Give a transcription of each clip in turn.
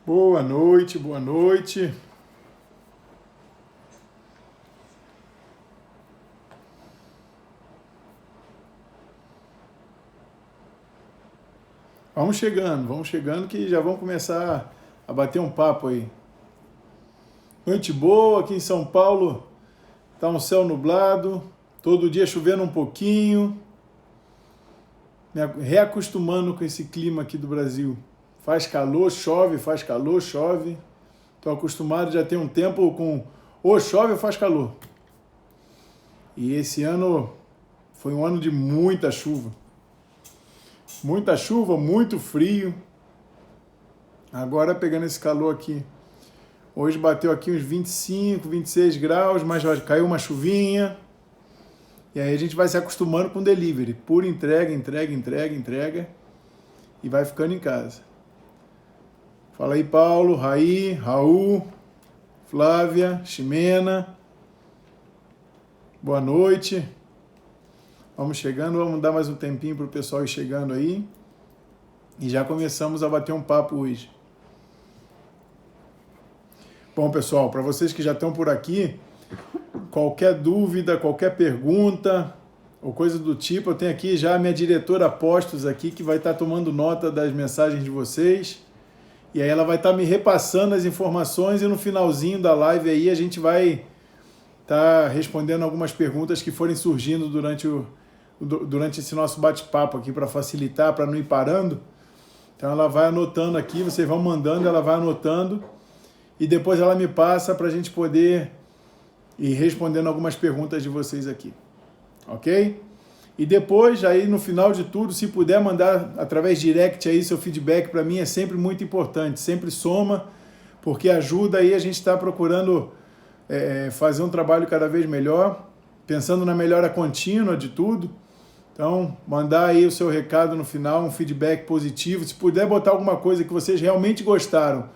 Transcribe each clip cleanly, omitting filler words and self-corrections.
Boa noite, boa noite. Vamos chegando que já vamos começar a bater um papo aí. Noite boa, aqui em São Paulo tá um céu nublado, todo dia chovendo um pouquinho, me reacostumando com esse clima aqui do Brasil. Faz calor, chove, faz calor, chove. Estou acostumado já tem um tempo com ou chove ou faz calor. E esse ano foi um ano de muita chuva. Muita chuva, muito frio. Agora pegando esse calor aqui. Hoje bateu aqui uns 25, 26 graus, mas já caiu uma chuvinha. E aí a gente vai se acostumando com delivery. Por entrega. E vai ficando em casa. Fala aí, Paulo, Raí, Raul, Flávia, Ximena. Boa noite. Vamos chegando, vamos dar mais um tempinho para o pessoal ir chegando aí. E já começamos a bater um papo hoje. Bom, pessoal, para vocês que já estão por aqui, qualquer dúvida, qualquer pergunta ou coisa do tipo, eu tenho aqui já a minha diretora Postos aqui, que vai estar tomando nota das mensagens de vocês. E aí ela vai estar me repassando as informações e no finalzinho da live aí a gente vai estar respondendo algumas perguntas que forem surgindo durante esse nosso bate-papo aqui para facilitar, para não ir parando. Então ela vai anotando aqui, vocês vão mandando, ela vai anotando e depois ela me passa para a gente poder ir respondendo algumas perguntas de vocês aqui, ok? E depois, aí no final de tudo, se puder mandar através direct aí seu feedback para mim é sempre muito importante, sempre soma, porque ajuda aí a gente está procurando fazer um trabalho cada vez melhor, pensando na melhora contínua de tudo. Então, mandar aí o seu recado no final, um feedback positivo. Se puder botar alguma coisa que vocês realmente gostaram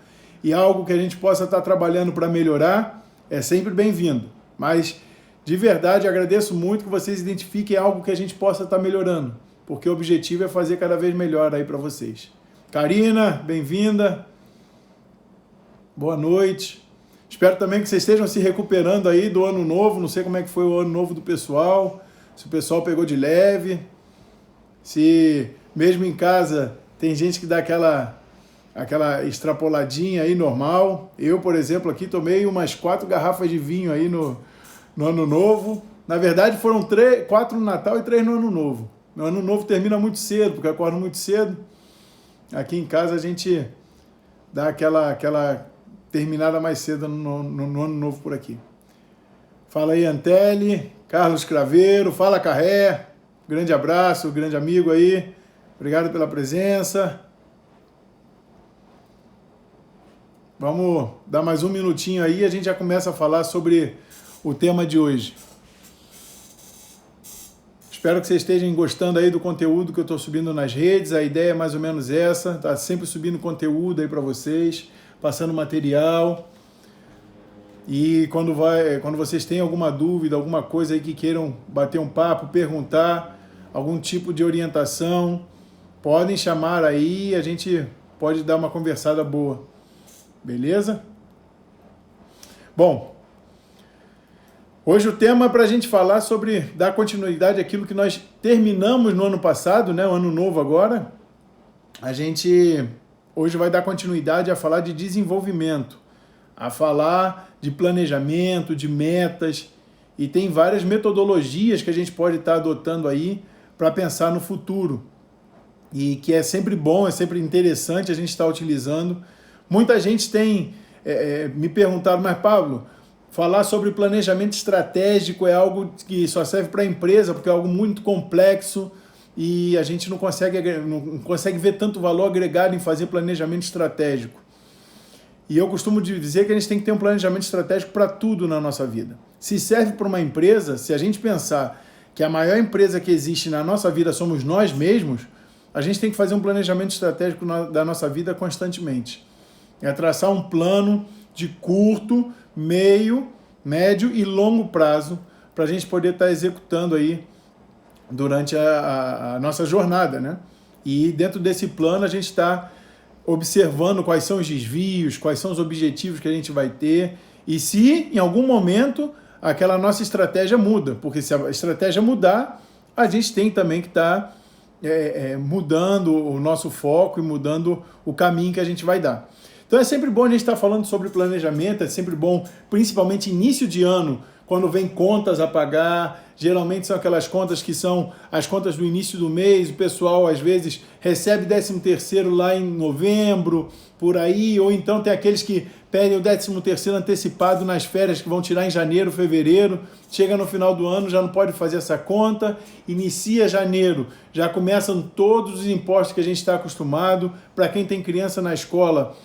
e algo que a gente possa estar trabalhando para melhorar, é sempre bem-vindo. Mas, de verdade, agradeço muito que vocês identifiquem algo que a gente possa estar melhorando, porque o objetivo é fazer cada vez melhor aí para vocês. Karina, bem-vinda. Boa noite. Espero também que vocês estejam se recuperando aí do ano novo. Não sei como é que foi o ano novo do pessoal. Se o pessoal pegou de leve, se mesmo em casa tem gente que dá aquela extrapoladinha aí normal. Eu, por exemplo, aqui tomei umas 4 garrafas de vinho aí no ano novo. Na verdade foram 4 no Natal e 3 no ano novo. No ano novo termina muito cedo, porque eu acordo muito cedo. Aqui em casa a gente dá aquela terminada mais cedo no ano novo por aqui. Fala aí, Anteli, Carlos Craveiro, fala Carré, grande abraço, grande amigo aí, obrigado pela presença. Vamos dar mais um minutinho aí e a gente já começa a falar sobre o tema de hoje. Espero que vocês estejam gostando aí do conteúdo que eu estou subindo nas redes, a ideia é mais ou menos essa, tá sempre subindo conteúdo aí para vocês, passando material. E quando vocês têm alguma dúvida, alguma coisa aí que queiram bater um papo, perguntar, algum tipo de orientação, podem chamar aí, a gente pode dar uma conversada boa. Beleza? Bom, hoje o tema é para a gente falar sobre dar continuidade àquilo que nós terminamos no ano passado, né? O ano novo agora. A gente hoje vai dar continuidade a falar de desenvolvimento, a falar de planejamento, de metas, e tem várias metodologias que a gente pode estar adotando aí para pensar no futuro, e que é sempre bom, é sempre interessante a gente estar utilizando. Muita gente tem me perguntado, mas Pablo, falar sobre planejamento estratégico é algo que só serve para a empresa, porque é algo muito complexo e a gente não consegue ver tanto valor agregado em fazer planejamento estratégico. E eu costumo dizer que a gente tem que ter um planejamento estratégico para tudo na nossa vida. Se serve para uma empresa, se a gente pensar que a maior empresa que existe na nossa vida somos nós mesmos, a gente tem que fazer um planejamento estratégico da nossa vida constantemente. É traçar um plano de curto, meio, médio e longo prazo para a gente poder estar executando aí durante a nossa jornada, né? E dentro desse plano a gente está observando quais são os desvios, quais são os objetivos que a gente vai ter e se em algum momento aquela nossa estratégia muda, porque se a estratégia mudar, a gente tem também que estar mudando o nosso foco e mudando o caminho que a gente vai dar. Então é sempre bom a gente estar falando sobre planejamento, é sempre bom, principalmente início de ano, quando vem contas a pagar, geralmente são aquelas contas que são as contas do início do mês, o pessoal às vezes recebe 13º lá em novembro, por aí, ou então tem aqueles que pedem o 13º antecipado nas férias que vão tirar em janeiro, fevereiro, chega no final do ano, já não pode fazer essa conta, inicia janeiro, já começam todos os impostos que a gente está acostumado, para quem tem criança na escola,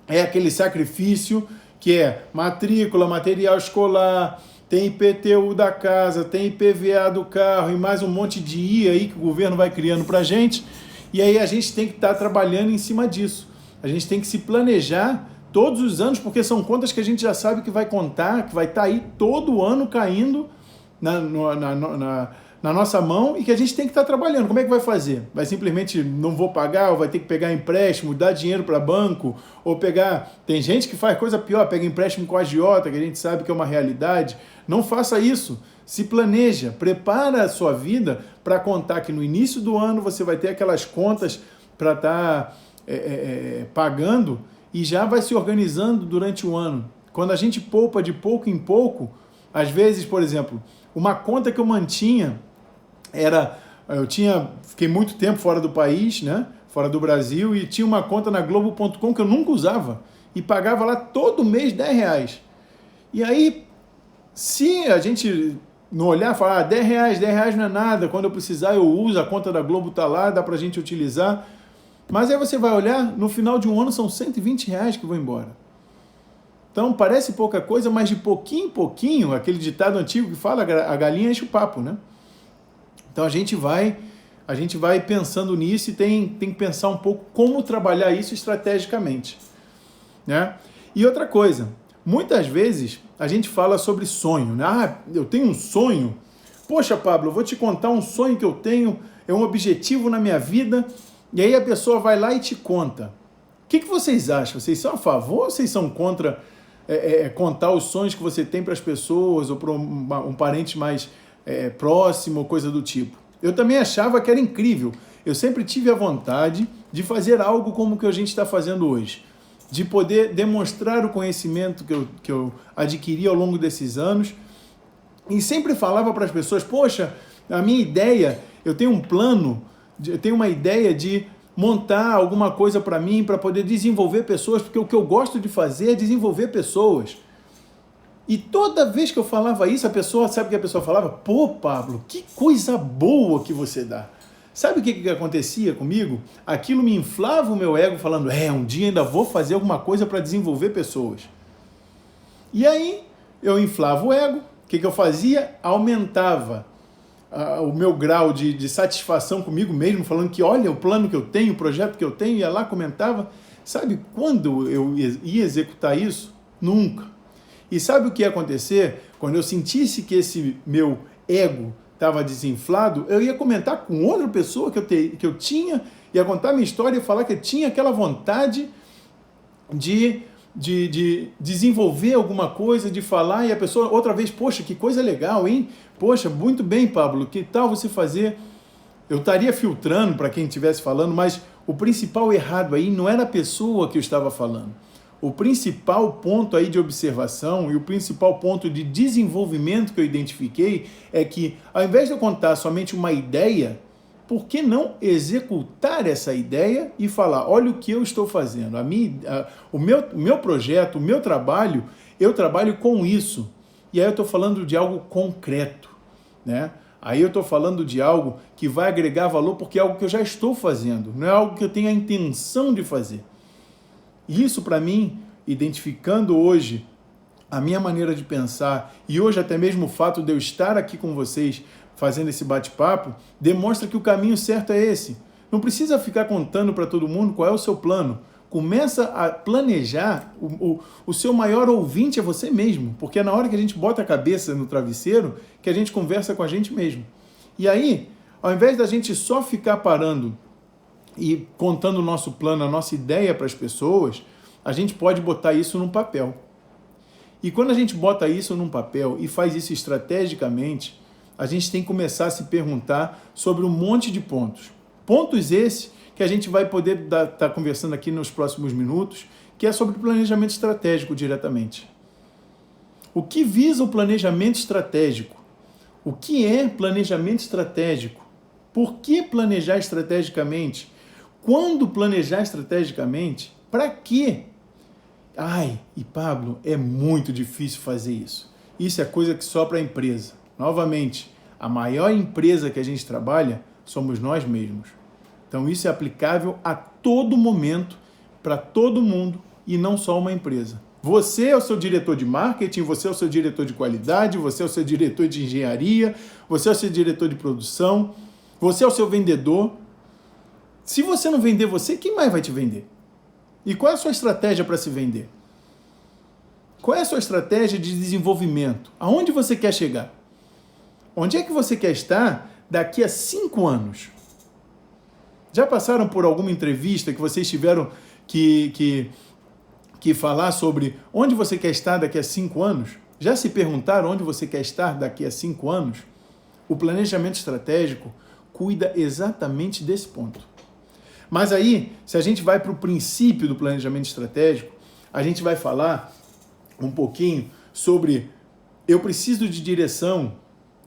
é aquele sacrifício que é matrícula, material escolar, tem IPTU da casa, tem IPVA do carro e mais um monte de IA aí que o governo vai criando para a gente. E aí a gente tem que estar trabalhando em cima disso. A gente tem que se planejar todos os anos, porque são contas que a gente já sabe que vai contar, que vai estar aí todo ano caindo na nossa mão e que a gente tem que estar trabalhando. Como é que vai fazer? Vai simplesmente não vou pagar, ou vai ter que pegar empréstimo, dar dinheiro para banco, ou pegar... Tem gente que faz coisa pior, pega empréstimo com a agiota, que a gente sabe que é uma realidade. Não faça isso. Se planeja, prepara a sua vida para contar que no início do ano você vai ter aquelas contas para estar pagando e já vai se organizando durante o ano. Quando a gente poupa de pouco em pouco, às vezes, por exemplo, uma conta que eu mantinha fiquei muito tempo fora do país, né? Fora do Brasil, e tinha uma conta na Globo.com que eu nunca usava e pagava lá todo mês R$10. E aí, se a gente não olhar e falar, R$10 não é nada, quando eu precisar eu uso, a conta da Globo tá lá, dá pra gente utilizar. Mas aí você vai olhar, no final de um ano são R$120 que vão embora. Então parece pouca coisa, mas de pouquinho em pouquinho, aquele ditado antigo que fala, a galinha enche o papo, né? Então a gente vai pensando nisso e tem que pensar um pouco como trabalhar isso estrategicamente, né? E outra coisa, muitas vezes a gente fala sobre sonho, né? Ah, eu tenho um sonho. Poxa, Pablo, eu vou te contar um sonho que eu tenho, é um objetivo na minha vida, e aí a pessoa vai lá e te conta. O que vocês acham? Vocês são a favor ou vocês são contra contar os sonhos que você tem para as pessoas ou para um parente mais próximo ou coisa do tipo? Eu também achava que era incrível. Eu sempre tive a vontade de fazer algo como o que a gente está fazendo hoje, de poder demonstrar o conhecimento que eu adquiri ao longo desses anos, e sempre falava para as pessoas, poxa, a minha ideia, eu tenho um plano, eu tenho uma ideia de montar alguma coisa para mim, para poder desenvolver pessoas, porque o que eu gosto de fazer é desenvolver pessoas. E toda vez que eu falava isso, sabe o que a pessoa falava? Pô, Pablo, que coisa boa que você dá. Sabe o que acontecia comigo? Aquilo me inflava o meu ego, falando, um dia ainda vou fazer alguma coisa para desenvolver pessoas. E aí, eu inflava o ego, o que eu fazia? Aumentava o meu grau de satisfação comigo mesmo, falando que olha o plano que eu tenho, o projeto que eu tenho, ia lá, comentava. Sabe quando eu ia executar isso? Nunca. E sabe o que ia acontecer? Quando eu sentisse que esse meu ego estava desinflado, eu ia comentar com outra pessoa que eu tinha, ia contar minha história e falar que eu tinha aquela vontade de desenvolver alguma coisa, de falar, e a pessoa outra vez, poxa, que coisa legal, hein? Poxa, muito bem, Pablo, que tal você fazer? Eu estaria filtrando para quem estivesse falando, mas o principal errado aí não era a pessoa que eu estava falando. O principal ponto aí de observação e o principal ponto de desenvolvimento que eu identifiquei é que, ao invés de eu contar somente uma ideia, por que não executar essa ideia e falar, olha o que eu estou fazendo, o meu projeto, o meu trabalho, eu trabalho com isso. E aí eu estou falando de algo concreto, né? Aí eu estou falando de algo que vai agregar valor porque é algo que eu já estou fazendo, não é algo que eu tenho a intenção de fazer. Isso para mim, identificando hoje a minha maneira de pensar e hoje até mesmo o fato de eu estar aqui com vocês fazendo esse bate-papo, demonstra que o caminho certo é esse. Não precisa ficar contando para todo mundo qual é o seu plano. Começa a planejar, o seu maior ouvinte é você mesmo, porque é na hora que a gente bota a cabeça no travesseiro que a gente conversa com a gente mesmo. E aí, ao invés da gente só ficar parando e contando o nosso plano, a nossa ideia para as pessoas, a gente pode botar isso num papel. E quando a gente bota isso num papel e faz isso estrategicamente, a gente tem que começar a se perguntar sobre um monte de pontos. Pontos esses que a gente vai poder estar conversando aqui nos próximos minutos, que é sobre planejamento estratégico diretamente. O que visa o planejamento estratégico? O que é planejamento estratégico? Por que planejar estrategicamente? Quando planejar estrategicamente? Para quê? Ai, e Pablo, é muito difícil fazer isso. Isso é coisa que só para a empresa. Novamente, a maior empresa que a gente trabalha somos nós mesmos. Então isso é aplicável a todo momento, para todo mundo e não só uma empresa. Você é o seu diretor de marketing, você é o seu diretor de qualidade, você é o seu diretor de engenharia, você é o seu diretor de produção, você é o seu vendedor. Se você não vender você, quem mais vai te vender? E qual é a sua estratégia para se vender? Qual é a sua estratégia de desenvolvimento? Aonde você quer chegar? Onde é que você quer estar daqui a 5 anos? Já passaram por alguma entrevista que vocês tiveram que falar sobre onde você quer estar daqui a 5 anos? Já se perguntaram onde você quer estar daqui a 5 anos? O planejamento estratégico cuida exatamente desse ponto. Mas aí, se a gente vai para o princípio do planejamento estratégico, a gente vai falar um pouquinho sobre eu preciso de direção,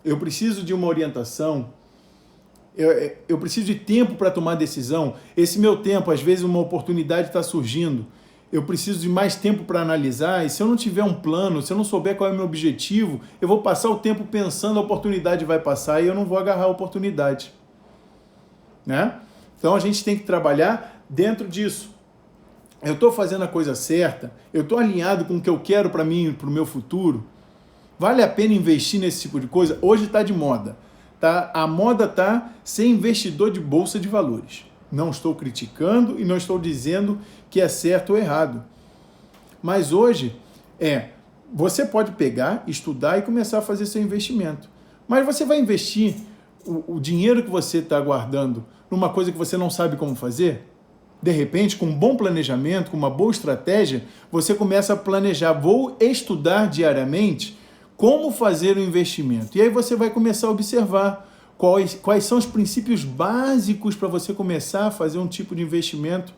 eu preciso de uma orientação, eu preciso de tempo para tomar decisão. Esse meu tempo, às vezes uma oportunidade está surgindo, eu preciso de mais tempo para analisar, e se eu não tiver um plano, se eu não souber qual é o meu objetivo, eu vou passar o tempo pensando, a oportunidade vai passar e eu não vou agarrar a oportunidade. Né? Então a gente tem que trabalhar dentro disso. Eu estou fazendo a coisa certa? Eu estou alinhado com o que eu quero para mim, para o meu futuro? Vale a pena investir nesse tipo de coisa? Hoje está de moda. Tá? A moda está ser investidor de bolsa de valores. Não estou criticando e não estou dizendo que é certo ou errado. Mas hoje, você pode pegar, estudar e começar a fazer seu investimento. Mas você vai investir o dinheiro que você está guardando numa coisa que você não sabe como fazer? De repente, com um bom planejamento, com uma boa estratégia, você começa a planejar. Vou estudar diariamente como fazer o investimento. E aí você vai começar a observar quais são os princípios básicos para você começar a fazer um tipo de investimento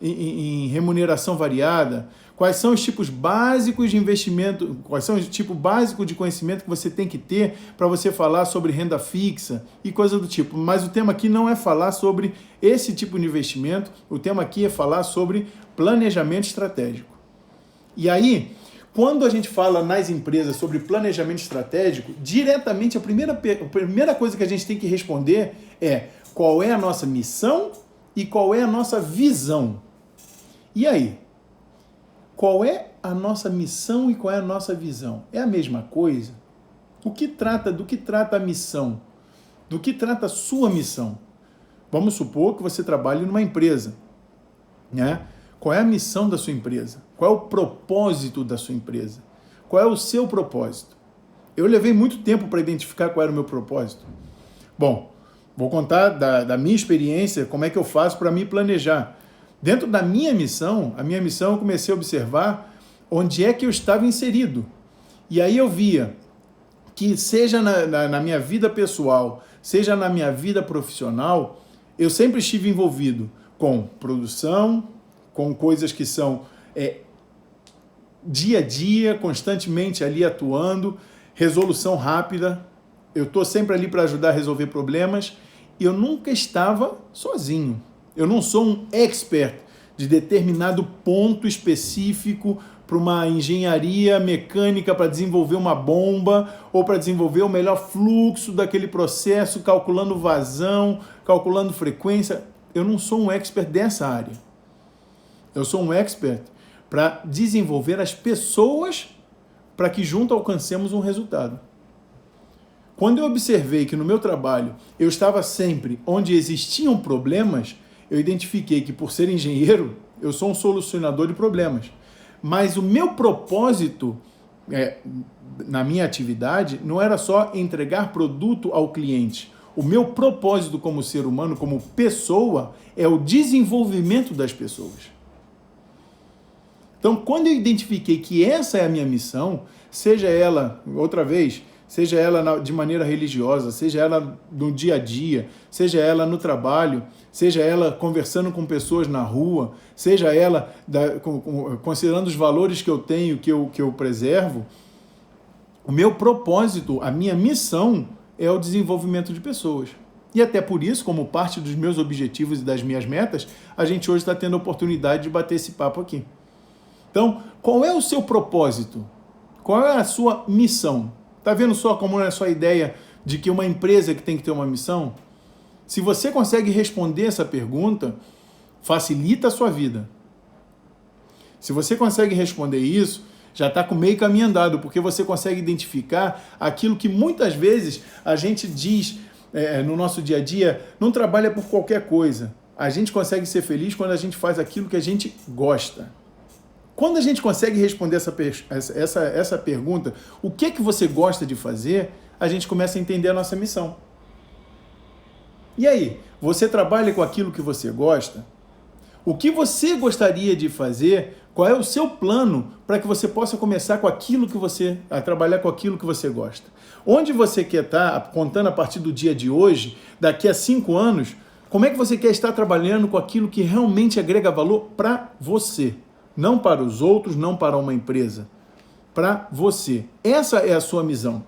em remuneração variada. Quais são os tipos básicos de investimento, quais são os tipos básicos de conhecimento que você tem que ter para você falar sobre renda fixa e coisa do tipo. Mas o tema aqui não é falar sobre esse tipo de investimento, o tema aqui é falar sobre planejamento estratégico. E aí, quando a gente fala nas empresas sobre planejamento estratégico, diretamente a primeira coisa que a gente tem que responder é qual é a nossa missão e qual é a nossa visão. E aí? Qual é a nossa missão e qual é a nossa visão? É a mesma coisa? Do que trata a missão? Do que trata a sua missão? Vamos supor que você trabalhe numa empresa, né? Qual é a missão da sua empresa? Qual é o propósito da sua empresa? Qual é o seu propósito? Eu levei muito tempo para identificar qual era o meu propósito. Bom, vou contar da minha experiência, como é que eu faço para me planejar. Dentro da minha missão, eu comecei a observar onde é que eu estava inserido. E aí eu via que seja na minha vida pessoal, seja na minha vida profissional, eu sempre estive envolvido com produção, com coisas que são dia a dia, constantemente ali atuando, resolução rápida. Eu estou sempre ali para ajudar a resolver problemas e eu nunca estava sozinho. Eu não sou um expert de determinado ponto específico para uma engenharia mecânica para desenvolver uma bomba ou para desenvolver o melhor fluxo daquele processo, calculando vazão, calculando frequência. Eu não sou um expert dessa área. Eu sou um expert para desenvolver as pessoas para que juntos alcancemos um resultado. Quando eu observei que no meu trabalho eu estava sempre onde existiam problemas, eu identifiquei que, por ser engenheiro, eu sou um solucionador de problemas. Mas o meu propósito na minha atividade não era só entregar produto ao cliente O meu propósito como ser humano, como pessoa, é o desenvolvimento das pessoas. Então, quando eu identifiquei que essa é a minha missão, seja ela, outra vez, seja ela de maneira religiosa, seja ela no dia a dia, seja ela no trabalho, seja ela conversando com pessoas na rua, seja ela considerando os valores que eu tenho, que eu preservo, o meu propósito, a minha missão é o desenvolvimento de pessoas. E até por isso, como parte dos meus objetivos e das minhas metas, a gente hoje está tendo a oportunidade de bater esse papo aqui. Então, qual é o seu propósito? Qual é a sua missão? Está vendo só como é a sua ideia de que uma empresa que tem que ter uma missão? Se você consegue responder essa pergunta, facilita a sua vida. Se você consegue responder isso, já está com meio caminho andado, porque você consegue identificar aquilo que muitas vezes a gente diz no nosso dia a dia, não trabalha por qualquer coisa. A gente consegue ser feliz quando a gente faz aquilo que a gente gosta. Quando a gente consegue responder essa pergunta, o que você gosta de fazer, a gente começa a entender a nossa missão. E aí, você trabalha com aquilo que você gosta? O que você gostaria de fazer? Qual é o seu plano para que você possa começar com aquilo que a trabalhar com aquilo que você gosta? Onde você quer estar, contando a partir do dia de hoje, daqui a 5 anos, como é que você quer estar trabalhando com aquilo que realmente agrega valor para você? Não para os outros, não para uma empresa. Para você. Essa é a sua missão.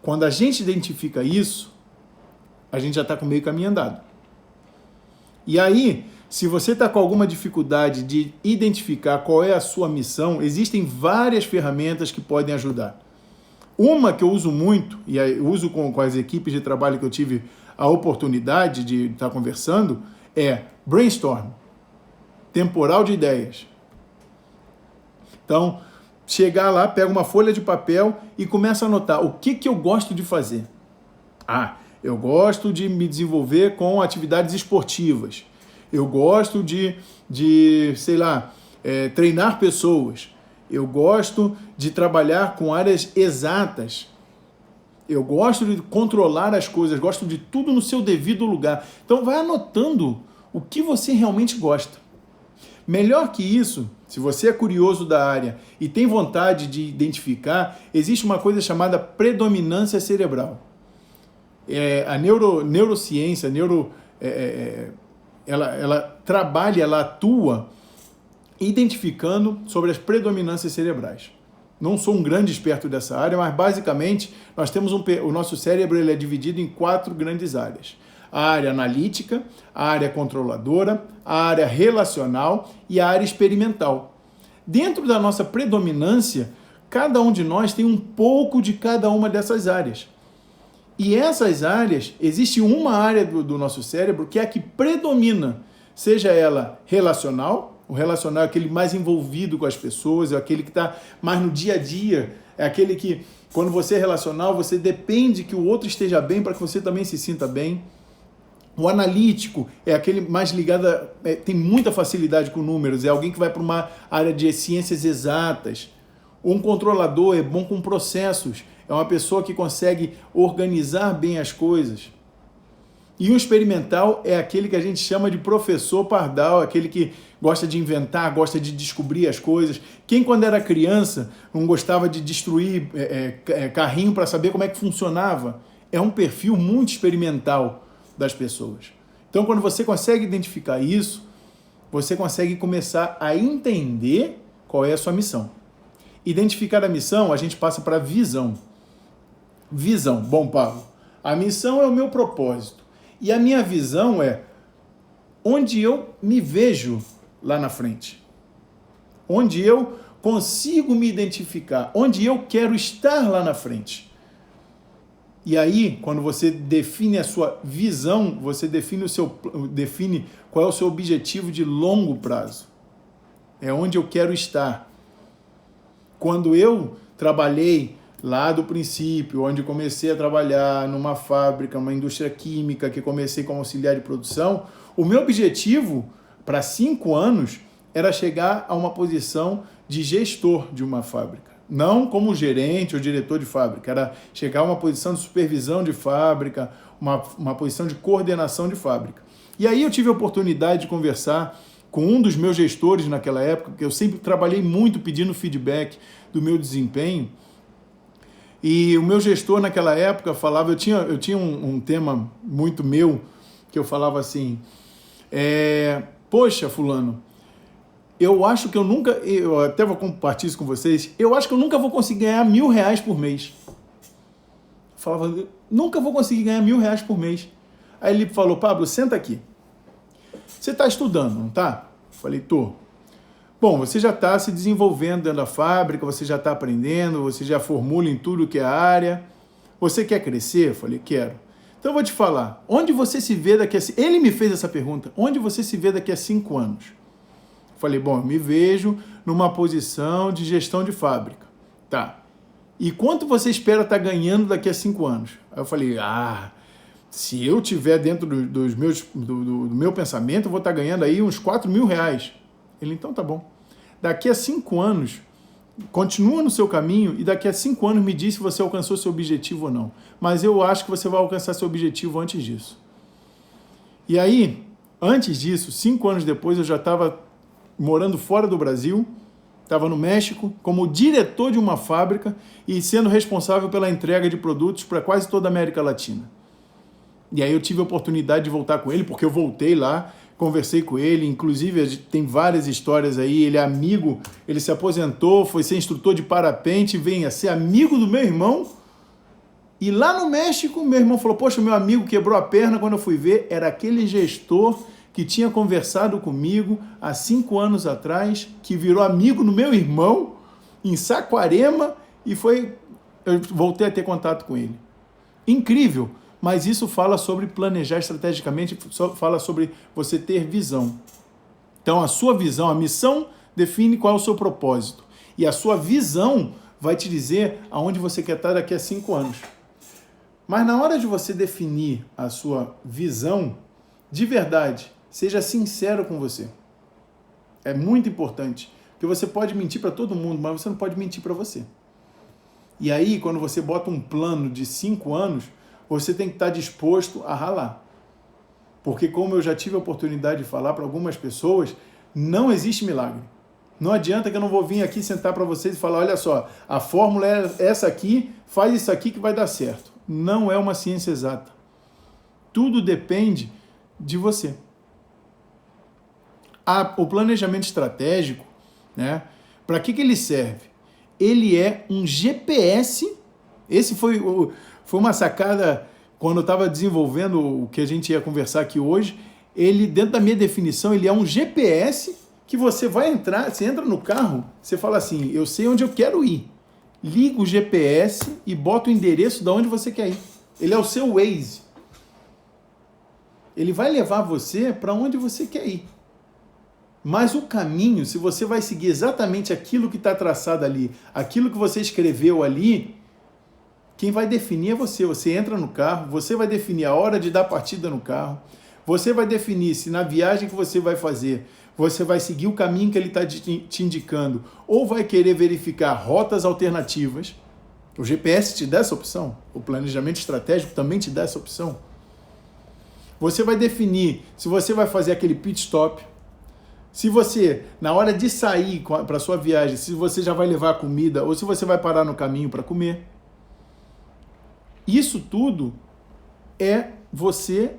Quando a gente identifica isso, a gente já está com meio caminho andado. E aí, se você está com alguma dificuldade de identificar qual é a sua missão, existem várias ferramentas que podem ajudar. Uma que eu uso muito, e eu uso com as equipes de trabalho que eu tive a oportunidade de estar conversando, é Brainstorm. Temporal de ideias. Então, chegar lá, pega uma folha de papel e começa a anotar o que eu gosto de fazer. Eu gosto de me desenvolver com atividades esportivas. Eu gosto de treinar pessoas. Eu gosto de trabalhar com áreas exatas. Eu gosto de controlar as coisas, gosto de tudo no seu devido lugar. Então, vai anotando o que você realmente gosta. Melhor que isso, se você é curioso da área e tem vontade de identificar, existe uma coisa chamada predominância cerebral. A neurociência, ela trabalha, ela atua identificando sobre as predominâncias cerebrais. Não sou um grande experto dessa área, mas basicamente nós temos o nosso cérebro ele é dividido em 4 grandes áreas. A área analítica, a área controladora, a área relacional e a área experimental. Dentro da nossa predominância, cada um de nós tem um pouco de cada uma dessas áreas. E essas áreas, existe uma área do nosso cérebro que é a que predomina, seja ela relacional, o relacional é aquele mais envolvido com as pessoas, é aquele que está mais no dia a dia, é aquele que, quando você é relacional, você depende que o outro esteja bem para que você também se sinta bem. O analítico é aquele mais ligado, tem muita facilidade com números, é alguém que vai para uma área de ciências exatas. Um controlador é bom com processos, é uma pessoa que consegue organizar bem as coisas. E o experimental é aquele que a gente chama de professor pardal, aquele que gosta de inventar, gosta de descobrir as coisas. Quem, quando era criança, não gostava de destruir carrinho para saber como é que funcionava? É um perfil muito experimental das pessoas. Então, quando você consegue identificar isso, você consegue começar a entender qual é a sua missão. Identificar a missão, a gente passa para a visão. Visão. Bom, Paulo, a missão é o meu propósito. E a minha visão é onde eu me vejo lá na frente. Onde eu consigo me identificar. Onde eu quero estar lá na frente. E aí, quando você define a sua visão, você define qual é o seu objetivo de longo prazo. É onde eu quero estar. Quando eu trabalhei lá do princípio, onde comecei a trabalhar numa fábrica, uma indústria química, que comecei como auxiliar de produção, o meu objetivo para 5 anos era chegar a uma posição de gestor de uma fábrica. Não como gerente ou diretor de fábrica, era chegar a uma posição de supervisão de fábrica, uma posição de coordenação de fábrica. E aí eu tive a oportunidade de conversar com um dos meus gestores naquela época, que eu sempre trabalhei muito pedindo feedback do meu desempenho, e o meu gestor naquela época falava, eu tinha um tema muito meu, que eu falava assim, poxa, fulano, eu acho que eu até vou compartilhar isso com vocês, eu acho que eu nunca vou conseguir ganhar R$1.000 por mês. Eu falava, nunca vou conseguir ganhar R$1.000 por mês. Aí ele falou, Pablo, senta aqui. Você está estudando, não está? Falei, tô. Bom, você já está se desenvolvendo dentro da fábrica, você já está aprendendo, você já formula em tudo que é área. Você quer crescer? Eu falei, quero. Então eu vou te falar, onde você se vê daqui a... Ele me fez essa pergunta, onde você se vê daqui a 5 anos? Eu falei, bom, eu me vejo numa posição de gestão de fábrica. Tá. E quanto você espera estar ganhando daqui a 5 anos? Aí eu falei, se eu tiver dentro do meu pensamento, eu vou estar ganhando aí uns R$4.000. Ele, então tá bom. Daqui a 5 anos, continua no seu caminho e daqui a 5 anos me diz se você alcançou seu objetivo ou não. Mas eu acho que você vai alcançar seu objetivo antes disso. E aí, antes disso, 5 anos depois, eu já estava morando fora do Brasil, estava no México, como diretor de uma fábrica e sendo responsável pela entrega de produtos para quase toda a América Latina. E aí eu tive a oportunidade de voltar com ele, porque eu voltei lá, conversei com ele, inclusive tem várias histórias aí, ele é amigo, ele se aposentou, foi ser instrutor de parapente, vem a ser amigo do meu irmão, e lá no México, meu irmão falou, poxa, meu amigo quebrou a perna, quando eu fui ver, era aquele gestor que tinha conversado comigo há 5 anos atrás, que virou amigo do meu irmão, em Saquarema, e eu voltei a ter contato com ele. Incrível! Mas isso fala sobre planejar estrategicamente, fala sobre você ter visão. Então, a sua visão, a missão define qual é o seu propósito. E a sua visão vai te dizer aonde você quer estar daqui a 5 anos. Mas na hora de você definir a sua visão, de verdade, seja sincero com você. É muito importante. Porque você pode mentir para todo mundo, mas você não pode mentir para você. E aí, quando você bota um plano de 5 anos, você tem que estar disposto a ralar. Porque como eu já tive a oportunidade de falar para algumas pessoas, não existe milagre. Não adianta que eu não vou vir aqui sentar para vocês e falar, olha só, a fórmula é essa aqui, faz isso aqui que vai dar certo. Não é uma ciência exata. Tudo depende de você. O planejamento estratégico, né, para que ele serve? Ele é um GPS. Esse foi uma sacada quando eu estava desenvolvendo o que a gente ia conversar aqui hoje. Ele, dentro da minha definição, ele é um GPS que você vai entrar, você entra no carro, você fala assim, eu sei onde eu quero ir. Liga o GPS e bota o endereço de onde você quer ir. Ele é o seu Waze. Ele vai levar você para onde você quer ir. Mas o caminho, se você vai seguir exatamente aquilo que está traçado ali, aquilo que você escreveu ali, quem vai definir é você. Você entra no carro, você vai definir a hora de dar partida no carro, você vai definir se na viagem que você vai fazer, você vai seguir o caminho que ele está te indicando, ou vai querer verificar rotas alternativas. O GPS te dá essa opção, o planejamento estratégico também te dá essa opção. Você vai definir se você vai fazer aquele pit stop, se você, na hora de sair para a sua viagem, se você já vai levar comida ou se você vai parar no caminho para comer. Isso tudo é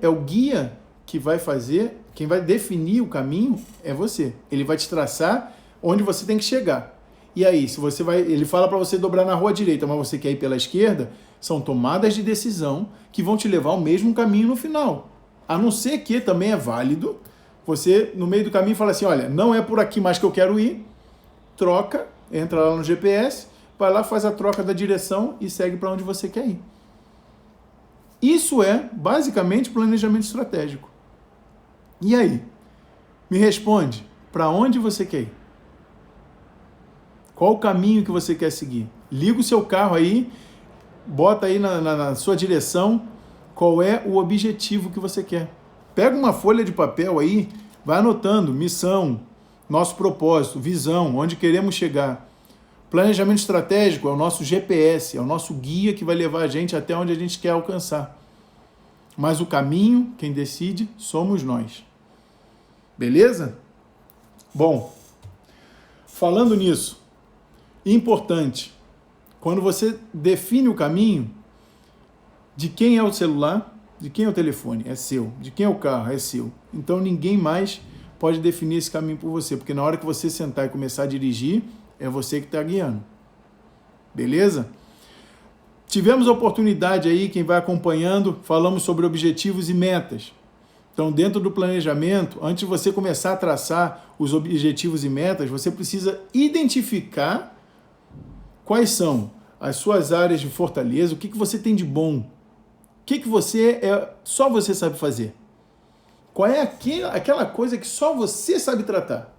o guia que vai fazer, quem vai definir o caminho é você. Ele vai te traçar onde você tem que chegar. E aí, se você ele fala para você dobrar na rua direita, mas você quer ir pela esquerda, são tomadas de decisão que vão te levar ao mesmo caminho no final. A não ser que também é válido você, no meio do caminho, fala assim, olha, não é por aqui mais que eu quero ir, troca, entra lá no GPS, vai lá, faz a troca da direção e segue para onde você quer ir. Isso é, basicamente, planejamento estratégico. E aí? Me responde, para onde você quer ir? Qual o caminho que você quer seguir? Liga o seu carro aí, bota aí na sua direção qual é o objetivo que você quer. Pega uma folha de papel aí, vai anotando missão, nosso propósito, visão, onde queremos chegar. Planejamento estratégico é o nosso GPS, é o nosso guia que vai levar a gente até onde a gente quer alcançar. Mas o caminho, quem decide, somos nós. Beleza? Bom, falando nisso, importante, quando você define o caminho, de quem é o celular, de quem é o telefone, é seu. De quem é o carro, é seu. Então ninguém mais pode definir esse caminho por você, porque na hora que você sentar e começar a dirigir, é você que está guiando. Beleza? Tivemos a oportunidade aí, quem vai acompanhando, falamos sobre objetivos e metas. Então, dentro do planejamento, antes de você começar a traçar os objetivos e metas, você precisa identificar quais são as suas áreas de fortaleza, o que você tem de bom, o que só você sabe fazer. Qual é aquela coisa que só você sabe tratar?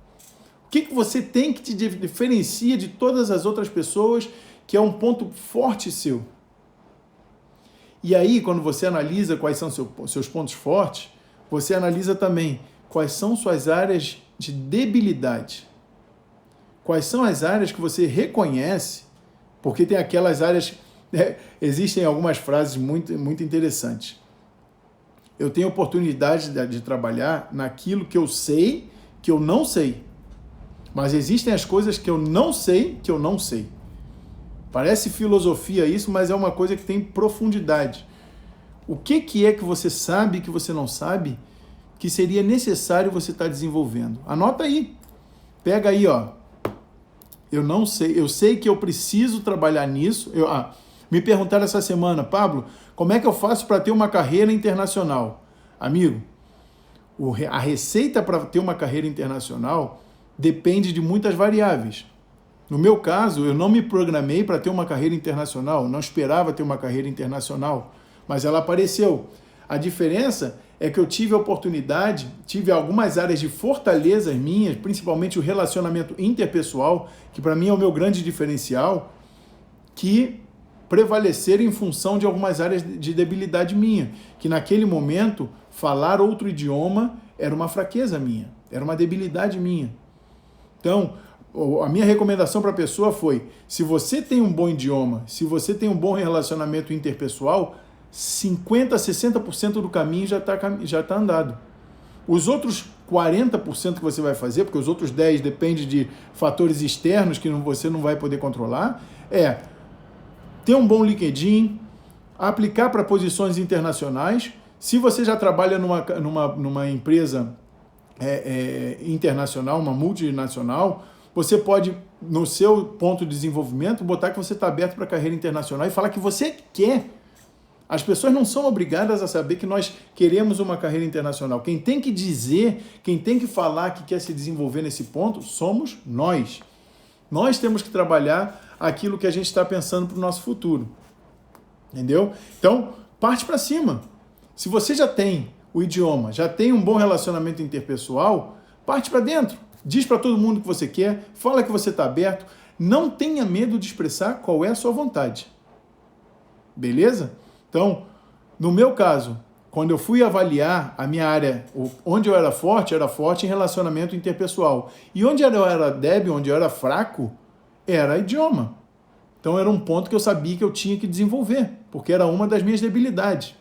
O que você tem que te diferencia de todas as outras pessoas, que é um ponto forte seu? E aí, quando você analisa quais são seus pontos fortes, você analisa também quais são suas áreas de debilidade. Quais são as áreas que você reconhece, porque tem aquelas áreas... existem algumas frases muito, muito interessantes. Eu tenho oportunidade de trabalhar naquilo que eu sei, que eu não sei. Mas existem as coisas que eu não sei, que eu não sei. Parece filosofia isso, mas é uma coisa que tem profundidade. O que é que você sabe que você não sabe, que seria necessário você estar desenvolvendo? Anota aí. Pega aí, ó. Eu não sei. Eu sei que eu preciso trabalhar nisso. Me perguntaram essa semana, Pablo, como é que eu faço para ter uma carreira internacional? Amigo, a receita para ter uma carreira internacional depende de muitas variáveis. No meu caso, eu não me programei para ter uma carreira internacional, não esperava ter uma carreira internacional, mas ela apareceu. A diferença é que eu tive a oportunidade, tive algumas áreas de fortalezas minhas, principalmente o relacionamento interpessoal, que para mim é o meu grande diferencial, que prevaleceram em função de algumas áreas de debilidade minha, que naquele momento, falar outro idioma era uma fraqueza minha, era uma debilidade minha. Então, a minha recomendação para a pessoa foi, se você tem um bom idioma, se você tem um bom relacionamento interpessoal, 50% a 60% do caminho já tá andado. Os outros 40% que você vai fazer, porque os outros 10% depende de fatores externos que você não vai poder controlar, ter um bom LinkedIn, aplicar para posições internacionais. Se você já trabalha numa empresa internacional, uma multinacional, você pode, no seu ponto de desenvolvimento, botar que você está aberto para a carreira internacional e falar que você quer. As pessoas não são obrigadas a saber que nós queremos uma carreira internacional. Quem tem que dizer, quem tem que falar que quer se desenvolver nesse ponto, somos nós. Nós temos que trabalhar aquilo que a gente está pensando para o nosso futuro. Entendeu? Então, parte para cima. Se você já tem o idioma, já tem um bom relacionamento interpessoal, parte para dentro. Diz para todo mundo que você quer, fala que você está aberto. Não tenha medo de expressar qual é a sua vontade. Beleza? Então, no meu caso, quando eu fui avaliar a minha área, onde eu era forte em relacionamento interpessoal. E onde eu era débil, onde eu era fraco, era idioma. Então era um ponto que eu sabia que eu tinha que desenvolver, porque era uma das minhas debilidades.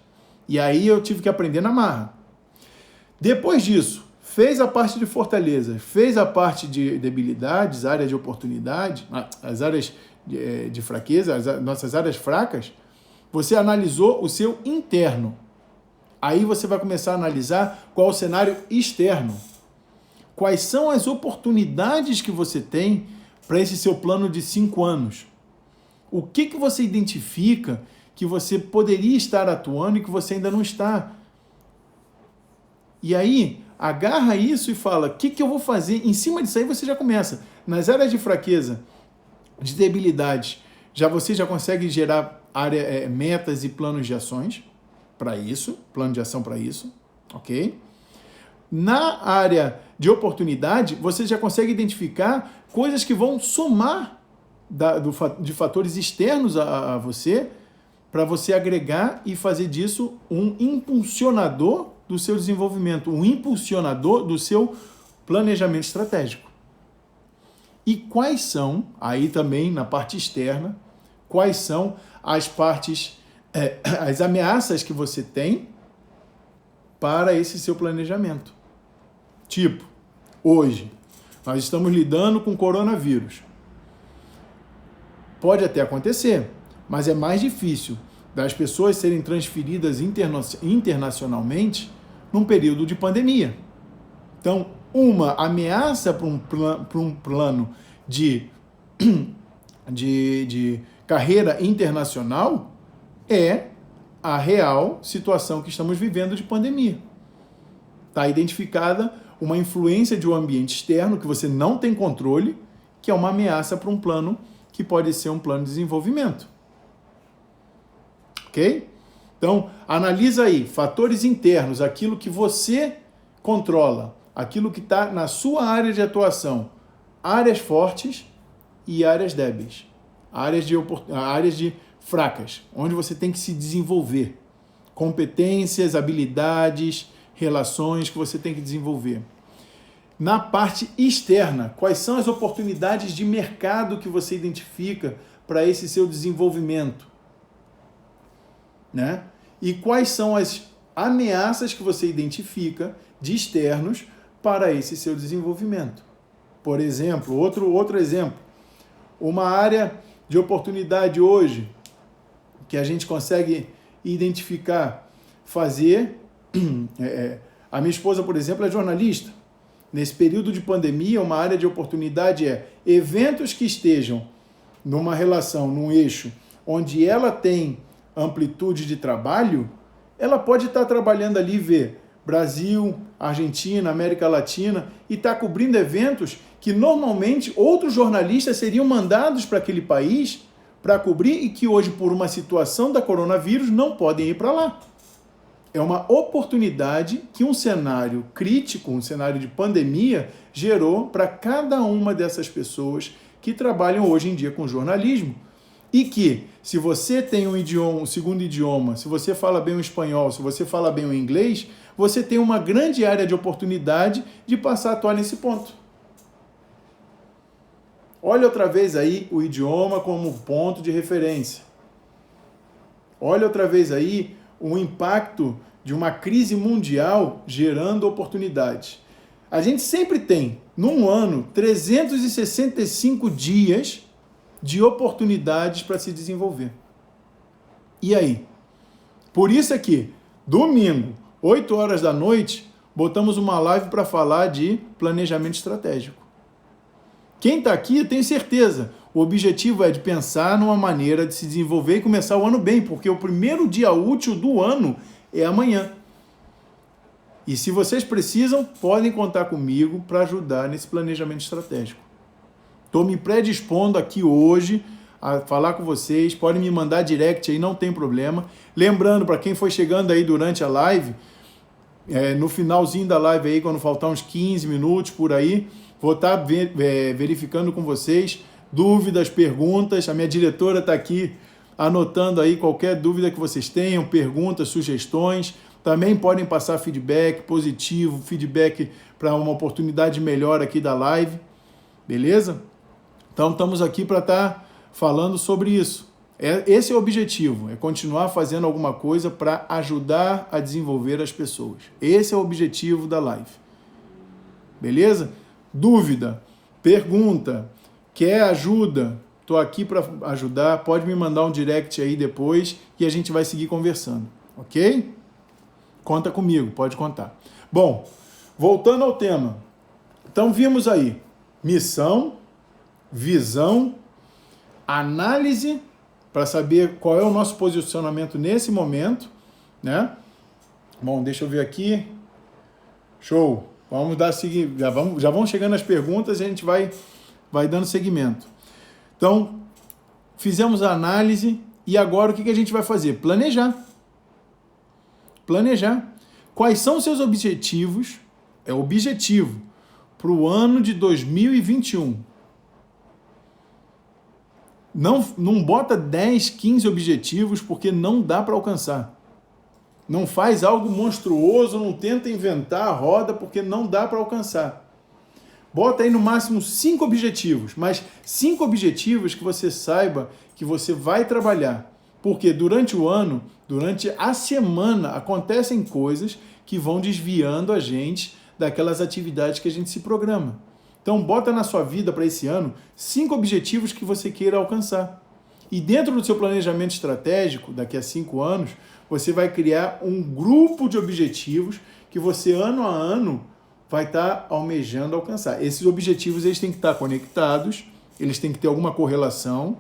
E aí eu tive que aprender na marra. Depois disso, fez a parte de fortaleza, fez a parte de debilidades, áreas de oportunidade, as áreas de fraqueza, as nossas áreas fracas, você analisou o seu interno. Aí você vai começar a analisar qual é o cenário externo. Quais são as oportunidades que você tem para esse seu plano de 5 anos? O que você identifica que você poderia estar atuando e que você ainda não está? E aí, agarra isso e fala, o que eu vou fazer? Em cima disso aí você já começa. Nas áreas de fraqueza, de debilidade, você já consegue gerar metas e planos de ações para isso, plano de ação para isso, ok? Na área de oportunidade, você já consegue identificar coisas que vão somar de fatores externos a você, para você agregar e fazer disso um impulsionador do seu desenvolvimento, um impulsionador do seu planejamento estratégico. E quais são, aí também na parte externa, quais são as partes, as ameaças que você tem para esse seu planejamento. Tipo, hoje, nós estamos lidando com coronavírus. Pode até acontecer, mas é mais difícil das pessoas serem transferidas internacionalmente num período de pandemia. Então, uma ameaça para um plano de carreira internacional é a real situação que estamos vivendo de pandemia. Está identificada uma influência de um ambiente externo que você não tem controle, que é uma ameaça para um plano que pode ser um plano de desenvolvimento. Ok? Então, analisa aí, fatores internos, aquilo que você controla, aquilo que está na sua área de atuação, áreas fortes e áreas débeis, áreas de fracas, onde você tem que se desenvolver, competências, habilidades, relações que você tem que desenvolver. Na parte externa, quais são as oportunidades de mercado que você identifica para esse seu desenvolvimento? Né? E quais são as ameaças que você identifica de externos para esse seu desenvolvimento? Por exemplo, outro exemplo, uma área de oportunidade hoje que a gente consegue identificar, fazer. A minha esposa, por exemplo, é jornalista. Nesse período de pandemia, uma área de oportunidade é eventos que estejam numa relação, num eixo, onde ela tem amplitude de trabalho, ela pode estar trabalhando ali, ver Brasil, Argentina, América Latina, e estar cobrindo eventos que normalmente outros jornalistas seriam mandados para aquele país para cobrir e que hoje, por uma situação da coronavírus, não podem ir para lá. É uma oportunidade que um cenário crítico, um cenário de pandemia, gerou para cada uma dessas pessoas que trabalham hoje em dia com jornalismo. E que, se você tem um segundo idioma, se você fala bem o espanhol, se você fala bem o inglês, você tem uma grande área de oportunidade de passar a atuar nesse ponto. Olha outra vez aí o idioma como ponto de referência. Olha outra vez aí o impacto de uma crise mundial gerando oportunidades. A gente sempre tem, num ano, 365 dias de oportunidades para se desenvolver. E aí? Por isso aqui, domingo, 8 horas da noite, botamos uma live para falar de planejamento estratégico. Quem está aqui, eu tenho certeza, o objetivo é de pensar numa maneira de se desenvolver e começar o ano bem, porque o primeiro dia útil do ano é amanhã. E se vocês precisam, podem contar comigo para ajudar nesse planejamento estratégico. Estou me predispondo aqui hoje a falar com vocês, podem me mandar direct aí, não tem problema. Lembrando, para quem foi chegando aí durante a live, no finalzinho da live aí, quando faltar uns 15 minutos por aí, vou estar verificando com vocês dúvidas, perguntas. A minha diretora está aqui anotando aí qualquer dúvida que vocês tenham, perguntas, sugestões. Também podem passar feedback positivo, feedback para uma oportunidade melhor aqui da live. Beleza? Então estamos aqui para estar falando sobre isso. Esse é o objetivo, é continuar fazendo alguma coisa para ajudar a desenvolver as pessoas. Esse é o objetivo da live. Beleza? Dúvida, pergunta, quer ajuda? Estou aqui para ajudar, pode me mandar um direct aí depois e a gente vai seguir conversando, ok? Conta comigo, pode contar. Bom, voltando ao tema. Então vimos aí missão, visão, análise para saber qual é o nosso posicionamento nesse momento, né? Bom, deixa eu ver aqui. Show. Vamos dar seguimento. Já vão chegando as perguntas e a gente vai dando seguimento. Então, fizemos a análise e agora o que a gente vai fazer? Planejar. Planejar. Quais são os seus objetivos? É o objetivo para o ano de 2021. Não bota 10, 15 objetivos porque não dá para alcançar. Não faz algo monstruoso, não tenta inventar a roda porque não dá para alcançar. Bota aí no máximo 5 objetivos, mas 5 objetivos que você saiba que você vai trabalhar. Porque durante o ano, durante a semana, acontecem coisas que vão desviando a gente daquelas atividades que a gente se programa. Então, bota na sua vida para esse ano 5 objetivos que você queira alcançar. E dentro do seu planejamento estratégico, daqui a 5 anos, você vai criar um grupo de objetivos que você, ano a ano, vai estar almejando alcançar. Esses objetivos eles têm que estar conectados, eles têm que ter alguma correlação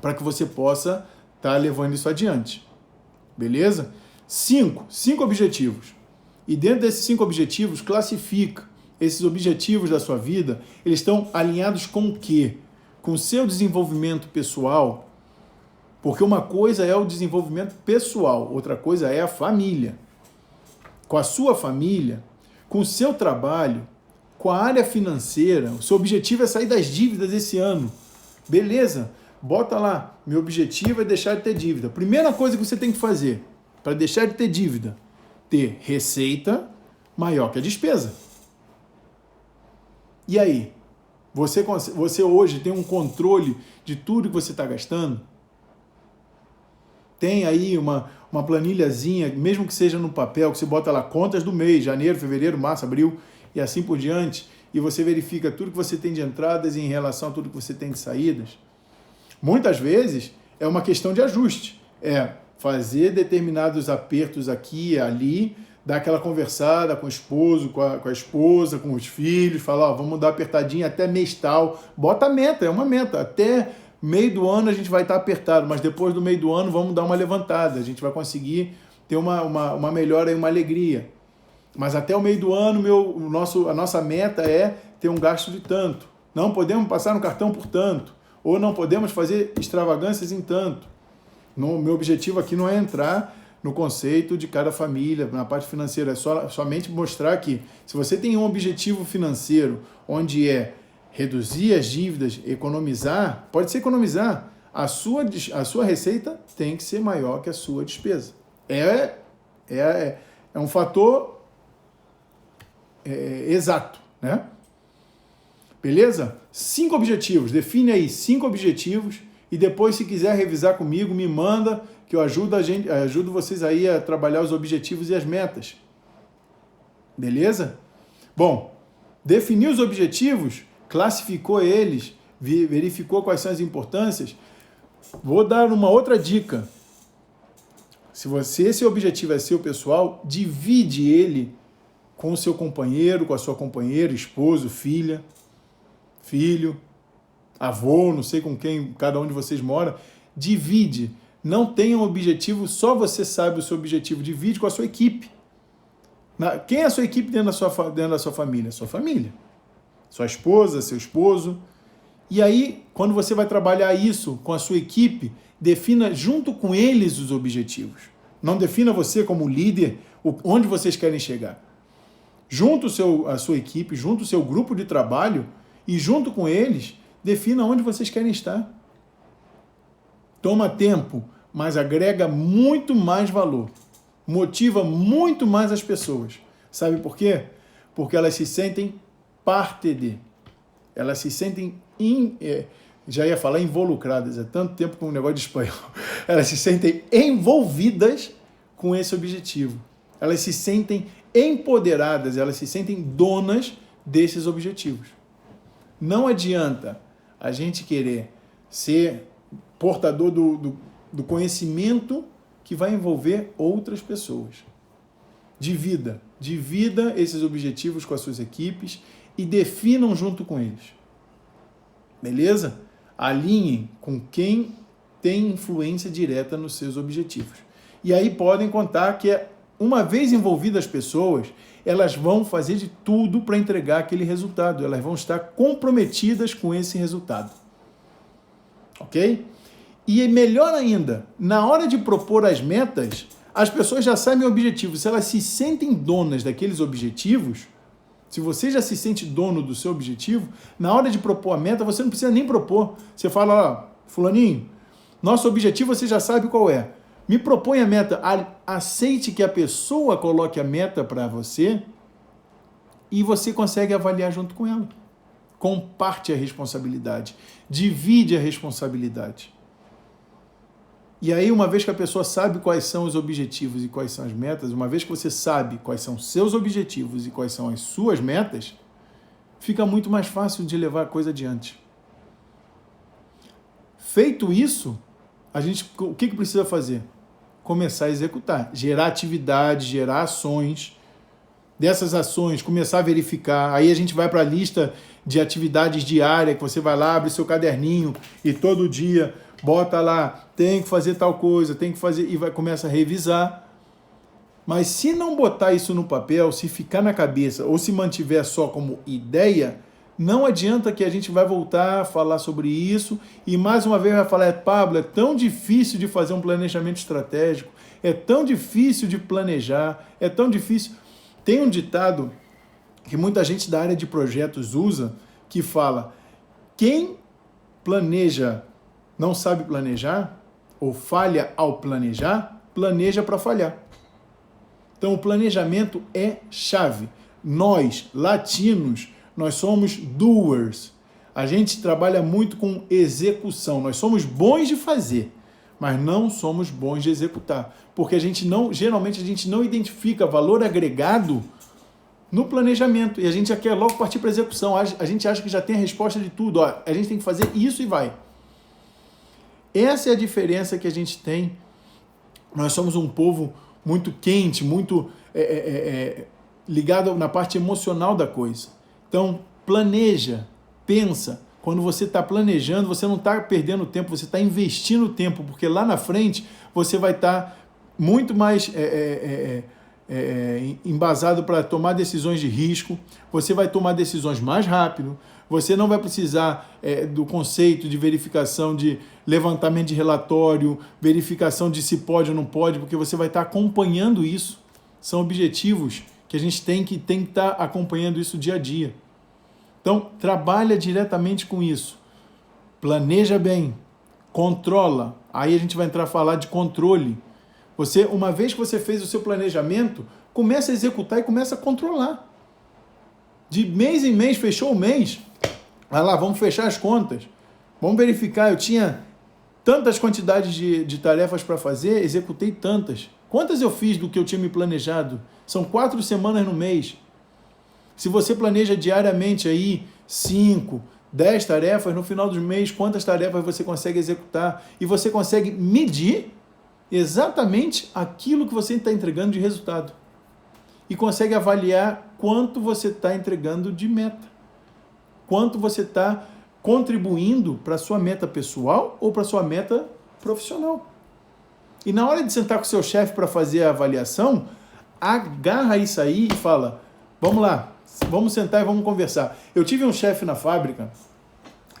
para que você possa estar levando isso adiante. Beleza? 5 objetivos. E dentro desses 5 objetivos, classifica esses objetivos da sua vida, eles estão alinhados com o quê? Com o seu desenvolvimento pessoal, porque uma coisa é o desenvolvimento pessoal, outra coisa é a família. Com a sua família, com o seu trabalho, com a área financeira, o seu objetivo é sair das dívidas esse ano. Beleza? Bota lá, meu objetivo é deixar de ter dívida. Primeira coisa que você tem que fazer para deixar de ter dívida, ter receita maior que a despesa. E aí? Você hoje tem um controle de tudo que você está gastando? Tem aí uma planilhazinha, mesmo que seja no papel, que você bota lá contas do mês, janeiro, fevereiro, março, abril e assim por diante, e você verifica tudo que você tem de entradas em relação a tudo que você tem de saídas. Muitas vezes é uma questão de ajuste, é fazer determinados apertos aqui e ali, dar aquela conversada com o esposo, com a esposa, com os filhos, falar, ó, vamos dar apertadinha até mês tal. Bota a meta, é uma meta. Até meio do ano a gente vai estar apertado, mas depois do meio do ano vamos dar uma levantada. A gente vai conseguir ter uma melhora e uma alegria. Mas até o meio do ano, a nossa meta é ter um gasto de tanto. Não podemos passar no cartão por tanto. Ou não podemos fazer extravagâncias em tanto. Meu objetivo aqui não é entrar no conceito de cada família, na parte financeira, é somente mostrar que se você tem um objetivo financeiro onde é reduzir as dívidas, economizar, pode ser economizar, a sua receita tem que ser maior que a sua despesa. É um fator exato, né? Beleza? 5 objetivos, define aí 5 objetivos e depois, se quiser revisar comigo, me manda que eu ajudo vocês aí a trabalhar os objetivos e as metas. Beleza? Bom, definiu os objetivos, classificou eles, verificou quais são as importâncias. Vou dar uma outra dica. Se esse objetivo é seu pessoal, divide ele com o seu companheiro, com a sua companheira, esposo, filha, filho, avô, não sei com quem cada um de vocês mora. Divide. Não tenha um objetivo, só você sabe o seu objetivo. Divide com a sua equipe. Quem é a sua equipe dentro da sua família? Sua família. Sua esposa, seu esposo. E aí, quando você vai trabalhar isso com a sua equipe, defina junto com eles os objetivos. Não defina você como líder onde vocês querem chegar. Junto a sua equipe, junto o seu grupo de trabalho e junto com eles, defina onde vocês querem estar. Toma tempo, mas agrega muito mais valor. Motiva muito mais as pessoas. Sabe por quê? Porque elas se sentem parte de. Elas se sentem, já ia falar involucradas, é tanto tempo com um negócio de espanhol. Elas se sentem envolvidas com esse objetivo. Elas se sentem empoderadas, elas se sentem donas desses objetivos. Não adianta a gente querer ser portador do conhecimento que vai envolver outras pessoas. Divida esses objetivos com as suas equipes e definam junto com eles. Beleza? Alinhem com quem tem influência direta nos seus objetivos. E aí podem contar que, uma vez envolvidas as pessoas, elas vão fazer de tudo para entregar aquele resultado. Elas vão estar comprometidas com esse resultado. Ok? E melhor ainda, na hora de propor as metas, as pessoas já sabem o objetivo. Se elas se sentem donas daqueles objetivos, se você já se sente dono do seu objetivo, na hora de propor a meta, você não precisa nem propor. Você fala, ó, fulaninho, nosso objetivo você já sabe qual é. Me propõe a meta, aceite que a pessoa coloque a meta para você e você consegue avaliar junto com ela. Comparte a responsabilidade, divide a responsabilidade. E aí, uma vez que a pessoa sabe quais são os objetivos e quais são as metas, uma vez que você sabe quais são os seus objetivos e quais são as suas metas, fica muito mais fácil de levar a coisa adiante. Feito isso, o que precisa fazer? Começar a executar, gerar atividade, gerar ações. Dessas ações, começar a verificar. Aí a gente vai para a lista de atividades diárias, que você vai lá, abre seu caderninho e todo dia bota lá, tem que fazer tal coisa, tem que fazer, e começa a revisar. Mas se não botar isso no papel, se ficar na cabeça ou se mantiver só como ideia, não adianta que a gente vai voltar a falar sobre isso e mais uma vez vai falar, Pablo, é tão difícil de fazer um planejamento estratégico, é tão difícil de planejar, é tão difícil. Tem um ditado que muita gente da área de projetos usa, que fala, quem planeja não sabe planejar, ou falha ao planejar, planeja para falhar. Então o planejamento é chave. Nós, latinos, nós somos doers. A gente trabalha muito com execução. Nós somos bons de fazer, mas não somos bons de executar. Porque geralmente a gente não identifica valor agregado no planejamento. E a gente já quer logo partir para a execução. A gente acha que já tem a resposta de tudo. Ó, a gente tem que fazer isso e vai. Essa é a diferença que a gente tem. Nós somos um povo muito quente, muito ligado na parte emocional da coisa. Então, planeja, pensa. Quando você está planejando, você não está perdendo tempo, você está investindo tempo, porque lá na frente você vai estar muito mais embasado para tomar decisões de risco, você vai tomar decisões mais rápido, você não vai precisar do conceito de verificação de levantamento de relatório, verificação de se pode ou não pode, porque você vai estar acompanhando isso. São objetivos que a gente tem que estar acompanhando isso dia a dia. Então, trabalha diretamente com isso. Planeja bem, controla. Aí a gente vai entrar a falar de controle. Você, uma vez que você fez o seu planejamento, começa a executar e começa a controlar. De mês em mês, fechou o mês, vai lá, vamos fechar as contas. Vamos verificar, eu tinha tantas quantidades de tarefas para fazer, executei tantas. Quantas eu fiz do que eu tinha me planejado? São 4 semanas no mês. Se você planeja diariamente aí 5, 10 tarefas, no final do mês, quantas tarefas você consegue executar? E você consegue medir exatamente aquilo que você está entregando de resultado. E consegue avaliar quanto você está entregando de meta. Quanto você está contribuindo para a sua meta pessoal ou para a sua meta profissional. E na hora de sentar com o seu chefe para fazer a avaliação, agarra isso aí e fala, vamos lá, vamos sentar e vamos conversar. Eu tive um chefe na fábrica,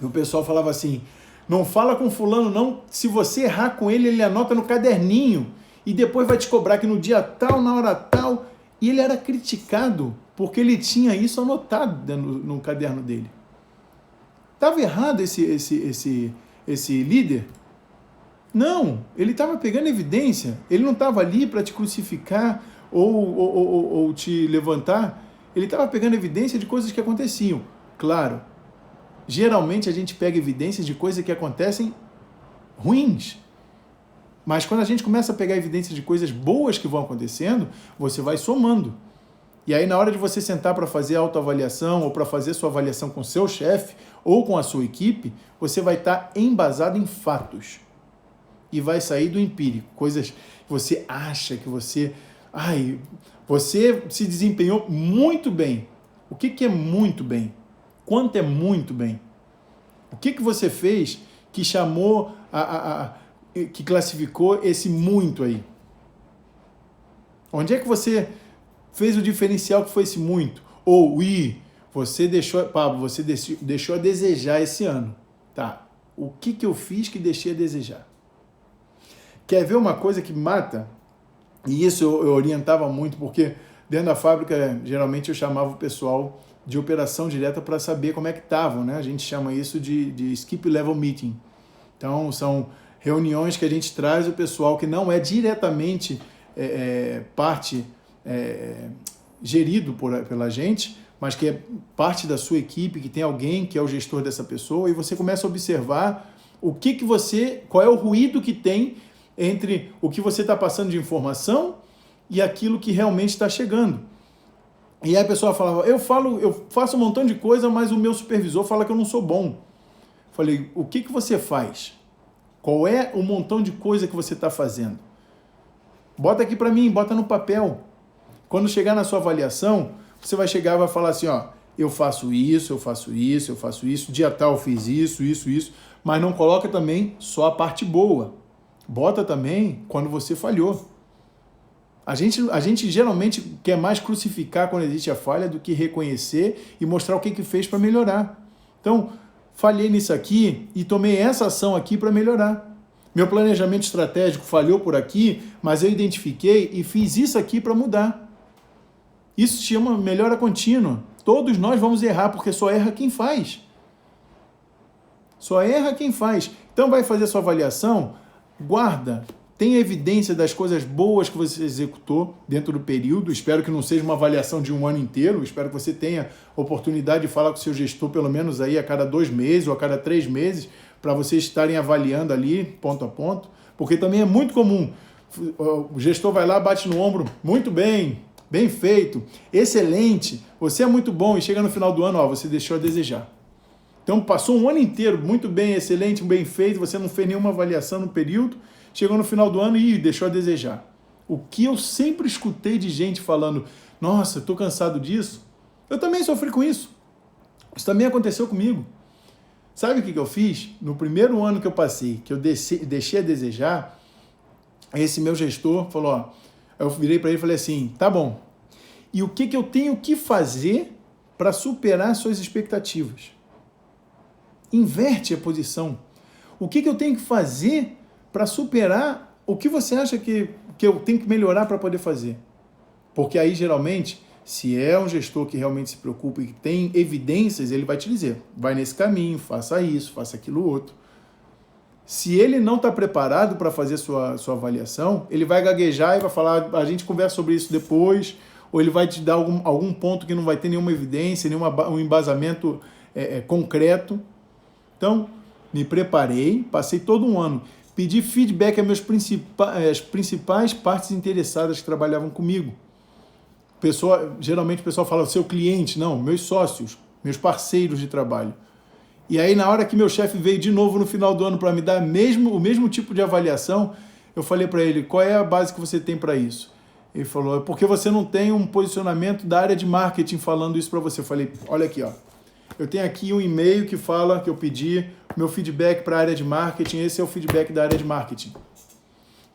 e o pessoal falava assim, não fala com fulano não, se você errar com ele, ele anota no caderninho, e depois vai te cobrar que no dia tal, na hora tal, e ele era criticado porque ele tinha isso anotado no caderno dele. Estava errado esse líder? Não, ele estava pegando evidência, ele não estava ali para te crucificar ou te levantar, ele estava pegando evidência de coisas que aconteciam. Claro, geralmente a gente pega evidências de coisas que acontecem ruins, mas quando a gente começa a pegar evidências de coisas boas que vão acontecendo, você vai somando. E aí na hora de você sentar para fazer a autoavaliação ou para fazer sua avaliação com seu chefe ou com a sua equipe, você vai estar embasado em fatos. E vai sair do empírico, coisas que você acha que você se desempenhou muito bem. O que é muito bem? Quanto é muito bem? O que você fez que chamou, que classificou esse muito aí? Onde é que você fez o diferencial que foi esse muito? Ou, você deixou a desejar esse ano. Tá, o que eu fiz que deixei a desejar? Quer ver uma coisa que mata? E isso eu orientava muito, porque dentro da fábrica, geralmente eu chamava o pessoal de operação direta para saber como é que estavam, né? A gente chama isso de skip level meeting. Então, são reuniões que a gente traz o pessoal que não é diretamente parte gerido pela gente, mas que é parte da sua equipe, que tem alguém que é o gestor dessa pessoa, e você começa a observar qual é o ruído que tem entre o que você está passando de informação e aquilo que realmente está chegando. E aí a pessoa falava, eu faço um montão de coisa, mas o meu supervisor fala que eu não sou bom. Falei, o que você faz? Qual é o montão de coisa que você está fazendo? Bota aqui para mim, bota no papel. Quando chegar na sua avaliação, você vai chegar e vai falar assim, ó, eu faço isso, eu faço isso, eu faço isso, dia tal eu fiz isso, mas não coloca também só a parte boa. Bota também quando você falhou. A gente geralmente quer mais crucificar quando existe a falha do que reconhecer e mostrar o que fez para melhorar. Então, falhei nisso aqui e tomei essa ação aqui para melhorar. Meu planejamento estratégico falhou por aqui, mas eu identifiquei e fiz isso aqui para mudar. Isso se chama melhora contínua. Todos nós vamos errar, porque só erra quem faz. Só erra quem faz. Então vai fazer sua avaliação, guarda, tem evidência das coisas boas que você executou dentro do período. Espero que não seja uma avaliação de um ano inteiro. Espero que você tenha oportunidade de falar com o seu gestor pelo menos aí a cada 2 meses ou a cada 3 meses, para vocês estarem avaliando ali, ponto a ponto. Porque também é muito comum. O gestor vai lá, bate no ombro, muito bem, bem feito, excelente, você é muito bom, e chega no final do ano, ó, você deixou a desejar. Então passou um ano inteiro, muito bem, excelente, bem feito, você não fez nenhuma avaliação no período, chegou no final do ano e deixou a desejar. O que eu sempre escutei de gente falando, nossa, estou cansado disso, eu também sofri com isso. Isso também aconteceu comigo. Sabe o que eu fiz? No primeiro ano que eu passei, que eu deixei a desejar, esse meu gestor falou, ó, eu virei para ele e falei assim, tá bom, e o que eu tenho que fazer para superar suas expectativas? Inverte a posição. O que eu tenho que fazer para superar o que você acha que eu tenho que melhorar para poder fazer? Porque aí, geralmente, se é um gestor que realmente se preocupa e que tem evidências, ele vai te dizer, vai nesse caminho, faça isso, faça aquilo outro. Se ele não está preparado para fazer sua avaliação, ele vai gaguejar e vai falar, a gente conversa sobre isso depois, ou ele vai te dar algum ponto que não vai ter nenhuma evidência, um embasamento concreto. Então, me preparei, passei todo um ano, pedi feedback às principais partes interessadas que trabalhavam comigo. Geralmente o pessoal fala, seu cliente, não, meus sócios, meus parceiros de trabalho. E aí, na hora que meu chefe veio de novo no final do ano para me dar o mesmo tipo de avaliação, eu falei para ele, qual é a base que você tem para isso? Ele falou, é porque você não tem um posicionamento da área de marketing falando isso para você. Eu falei, olha aqui, ó, eu tenho aqui um e-mail que fala que eu pedi meu feedback para a área de marketing, esse é o feedback da área de marketing. O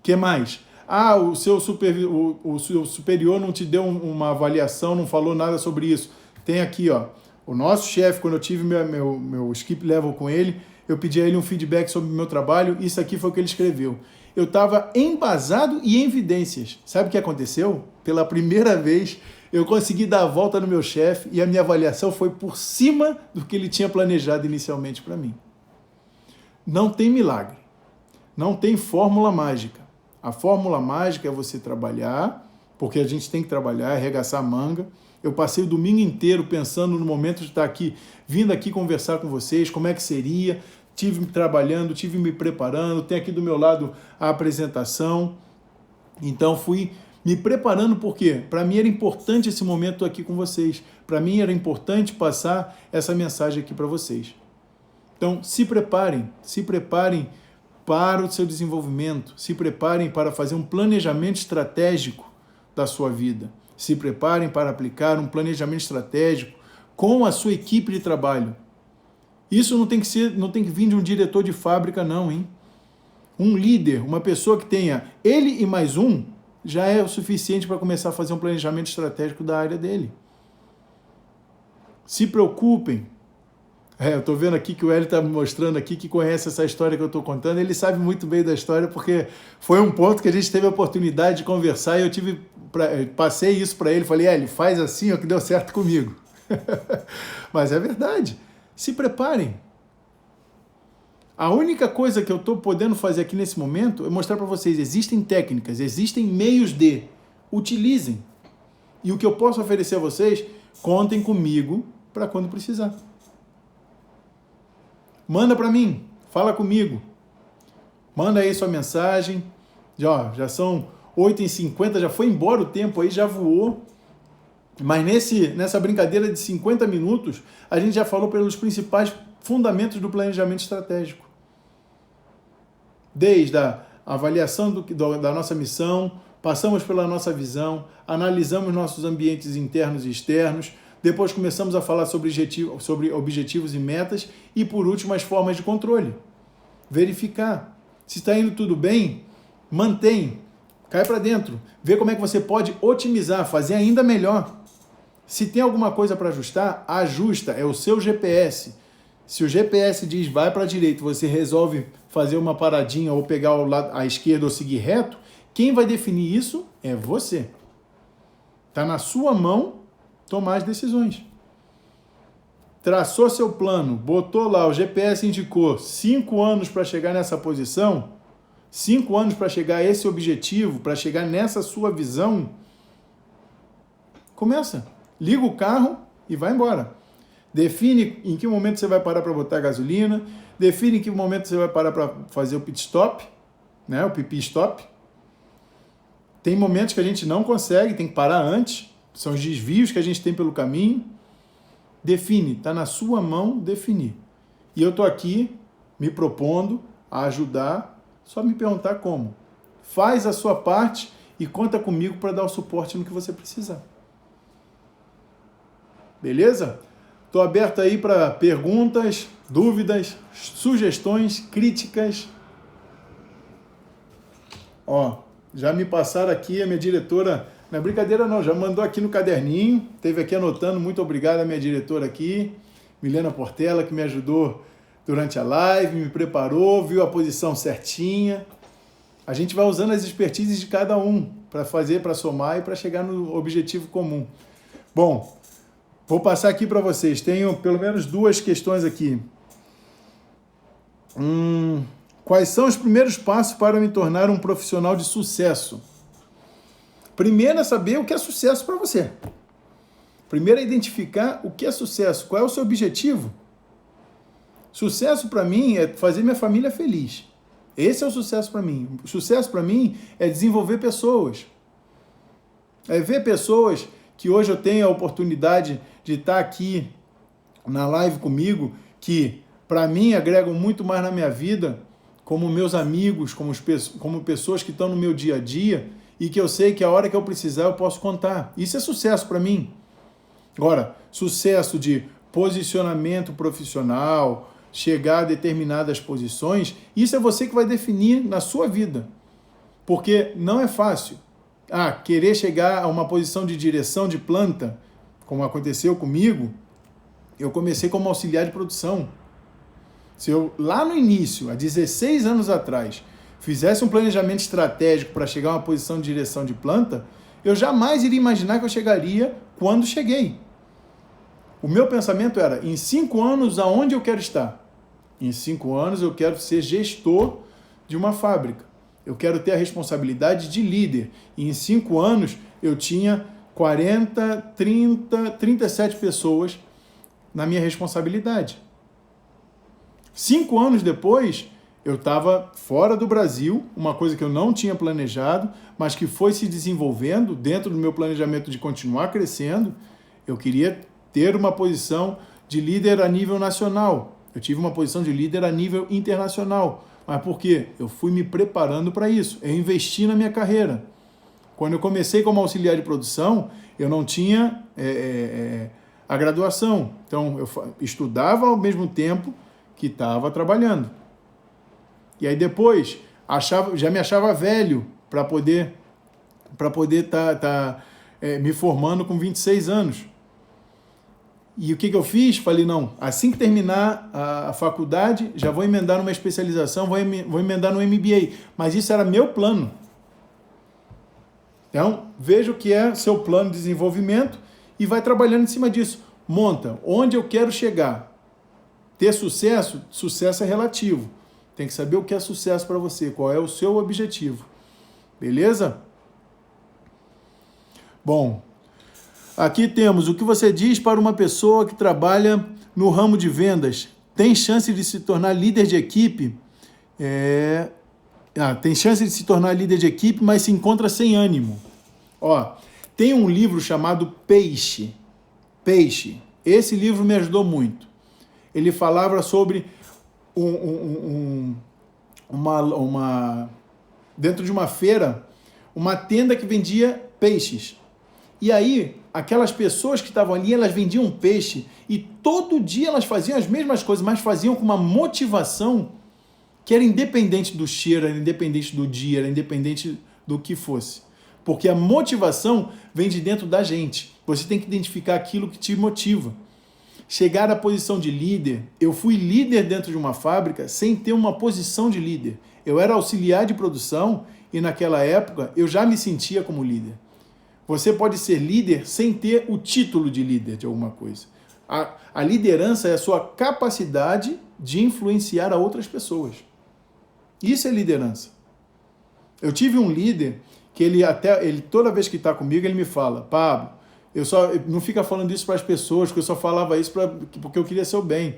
que mais? Ah, o seu superior não te deu uma avaliação, não falou nada sobre isso. Tem aqui, ó, o nosso chefe, quando eu tive meu skip level com ele, eu pedi a ele um feedback sobre o meu trabalho, isso aqui foi o que ele escreveu. Eu estava embasado e em evidências. Sabe o que aconteceu? Pela primeira vez, eu consegui dar a volta no meu chefe e a minha avaliação foi por cima do que ele tinha planejado inicialmente para mim. Não tem milagre. Não tem fórmula mágica. A fórmula mágica é você trabalhar, porque a gente tem que trabalhar, arregaçar a manga. Eu passei o domingo inteiro pensando no momento de estar aqui, vindo aqui conversar com vocês, como é que seria. Tive trabalhando, tive me preparando, tem aqui do meu lado a apresentação. Então fui me preparando, porque para mim era importante esse momento aqui com vocês. Para mim era importante passar essa mensagem aqui para vocês. Então se preparem para o seu desenvolvimento, se preparem para fazer um planejamento estratégico da sua vida. Se preparem para aplicar um planejamento estratégico com a sua equipe de trabalho. Isso não tem que vir de um diretor de fábrica, não, hein? Um líder, uma pessoa que tenha ele e mais um, já é o suficiente para começar a fazer um planejamento estratégico da área dele. Se preocupem. Eu estou vendo aqui que o Hélio está me mostrando aqui que conhece essa história que eu estou contando. Ele sabe muito bem da história, porque foi um ponto que a gente teve a oportunidade de conversar e eu passei isso para ele. Falei, Hélio, faz assim, ó, que deu certo comigo. Mas é verdade. Se preparem. A única coisa que eu estou podendo fazer aqui nesse momento é mostrar para vocês, existem técnicas, existem meios de, utilizem. E o que eu posso oferecer a vocês, Contem comigo para quando precisar. Manda para mim, fala comigo. Manda aí sua mensagem. Já são 8h50, já foi embora o tempo aí, já voou. Mas nessa brincadeira de 50 minutos, a gente já falou pelos principais fundamentos do planejamento estratégico. Desde a avaliação da nossa missão, passamos pela nossa visão, analisamos nossos ambientes internos e externos, depois começamos a falar sobre objetivos e metas e, por último, as formas de controle. Verificar. Se está indo tudo bem, mantém, cai para dentro, vê como é que você pode otimizar, fazer ainda melhor. Se tem alguma coisa para ajustar, ajusta, é o seu GPS. Se o GPS diz vai para a direita, você resolve fazer uma paradinha ou pegar o lado à esquerda ou seguir reto, quem vai definir isso é você. Está na sua mão tomar as decisões. Traçou seu plano, botou lá, o GPS indicou 5 anos para chegar nessa posição, 5 anos para chegar a esse objetivo, para chegar nessa sua visão, começa. Liga o carro e vai embora. Define em que momento você vai parar para botar gasolina, define em que momento você vai parar para fazer o pit stop, né, o pipi stop. Tem momentos que a gente não consegue, tem que parar antes, são os desvios que a gente tem pelo caminho. Define, está na sua mão definir. E eu estou aqui me propondo a ajudar, só me perguntar como. Faz a sua parte e conta comigo para dar o suporte no que você precisar. Beleza? Estou aberto aí para perguntas, dúvidas, sugestões, críticas. Já me passaram aqui, a minha diretora, não é brincadeira não, já mandou aqui no caderninho, teve aqui anotando, muito obrigado a minha diretora aqui, Milena Portela, que me ajudou durante a live, me preparou, viu a posição certinha. A gente vai usando as expertises de cada um para fazer, para somar e para chegar no objetivo comum. Bom, vou passar aqui para vocês, tenho pelo menos 2 questões aqui. Quais são os primeiros passos para me tornar um profissional de sucesso? Primeiro é saber o que é sucesso para você. Primeiro é identificar o que é sucesso, qual é o seu objetivo. Sucesso para mim é fazer minha família feliz. Esse é o sucesso para mim. O sucesso para mim é desenvolver pessoas. É ver pessoas que hoje eu tenho a oportunidade de estar aqui na live comigo, que para mim agregam muito mais na minha vida, como meus amigos, como pessoas que estão no meu dia a dia e que eu sei que a hora que eu precisar eu posso contar. Isso é sucesso para mim. Agora, sucesso de posicionamento profissional, chegar a determinadas posições, isso é você que vai definir na sua vida. Porque não é fácil. Querer chegar a uma posição de direção de planta, como aconteceu comigo, eu comecei como auxiliar de produção. Se eu, lá no início, há 16 anos atrás, fizesse um planejamento estratégico para chegar a uma posição de direção de planta, eu jamais iria imaginar que eu chegaria quando cheguei. O meu pensamento era, em 5 anos, aonde eu quero estar? Em 5 anos, eu quero ser gestor de uma fábrica. Eu quero ter a responsabilidade de líder. E em 5 anos, eu tinha 40, 30, 37 pessoas na minha responsabilidade. 5 anos depois, eu estava fora do Brasil, uma coisa que eu não tinha planejado, mas que foi se desenvolvendo dentro do meu planejamento de continuar crescendo. Eu queria ter uma posição de líder a nível nacional. Eu tive uma posição de líder a nível internacional. Mas por quê? Eu fui me preparando para isso. Eu investi na minha carreira. Quando eu comecei como auxiliar de produção, eu não tinha a graduação. Então, eu estudava ao mesmo tempo que estava trabalhando. E aí depois, já me achava velho para poder estar me formando com 26 anos. E o que eu fiz? Falei, não, assim que terminar a faculdade, já vou emendar numa especialização, vou emendar no MBA. Mas isso era meu plano. Então, veja o que é seu plano de desenvolvimento e vai trabalhando em cima disso. Monta onde eu quero chegar. Ter sucesso? Sucesso é relativo. Tem que saber o que é sucesso para você, qual é o seu objetivo. Beleza? Bom, Aqui temos o que você diz para uma pessoa que trabalha no ramo de vendas. Tem chance de se tornar líder de equipe? Tem chance de se tornar líder de equipe, mas se encontra sem ânimo. Ó, tem um livro chamado Peixe. Peixe. Esse livro me ajudou muito. Ele falava sobre dentro de uma feira, uma tenda que vendia peixes. E aí, aquelas pessoas que estavam ali, elas vendiam peixe e todo dia elas faziam as mesmas coisas, mas faziam com uma motivação que era independente do cheiro, era independente do dia, era independente do que fosse. Porque a motivação vem de dentro da gente. Você tem que identificar aquilo que te motiva. Chegar à posição de líder, eu fui líder dentro de uma fábrica sem ter uma posição de líder. Eu era auxiliar de produção e naquela época eu já me sentia como líder. Você pode ser líder sem ter o título de líder de alguma coisa. A liderança é a sua capacidade de influenciar a outras pessoas. Isso é liderança. Eu tive um líder que ele toda vez que está comigo, ele me fala: Pablo, não fica falando isso para as pessoas, porque eu só falava isso porque eu queria seu bem.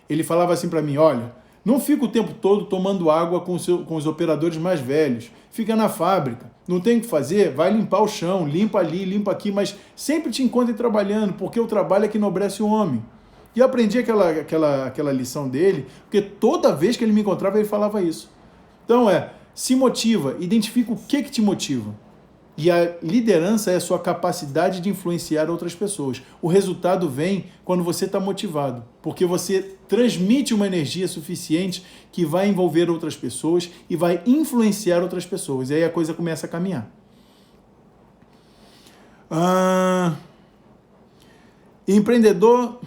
Ele falava assim para mim: olha, não fica o tempo todo tomando água com os operadores mais velhos. Fica na fábrica. Não tem o que fazer? Vai limpar o chão, limpa ali, limpa aqui, mas sempre te encontre trabalhando, porque o trabalho é que enobrece o homem. E eu aprendi aquela lição dele, porque toda vez que ele me encontrava, ele falava isso. Então se motiva, identifica o que te motiva. E a liderança é a sua capacidade de influenciar outras pessoas. O resultado vem quando você está motivado, porque você transmite uma energia suficiente que vai envolver outras pessoas e vai influenciar outras pessoas. E aí a coisa começa a caminhar. Empreendedor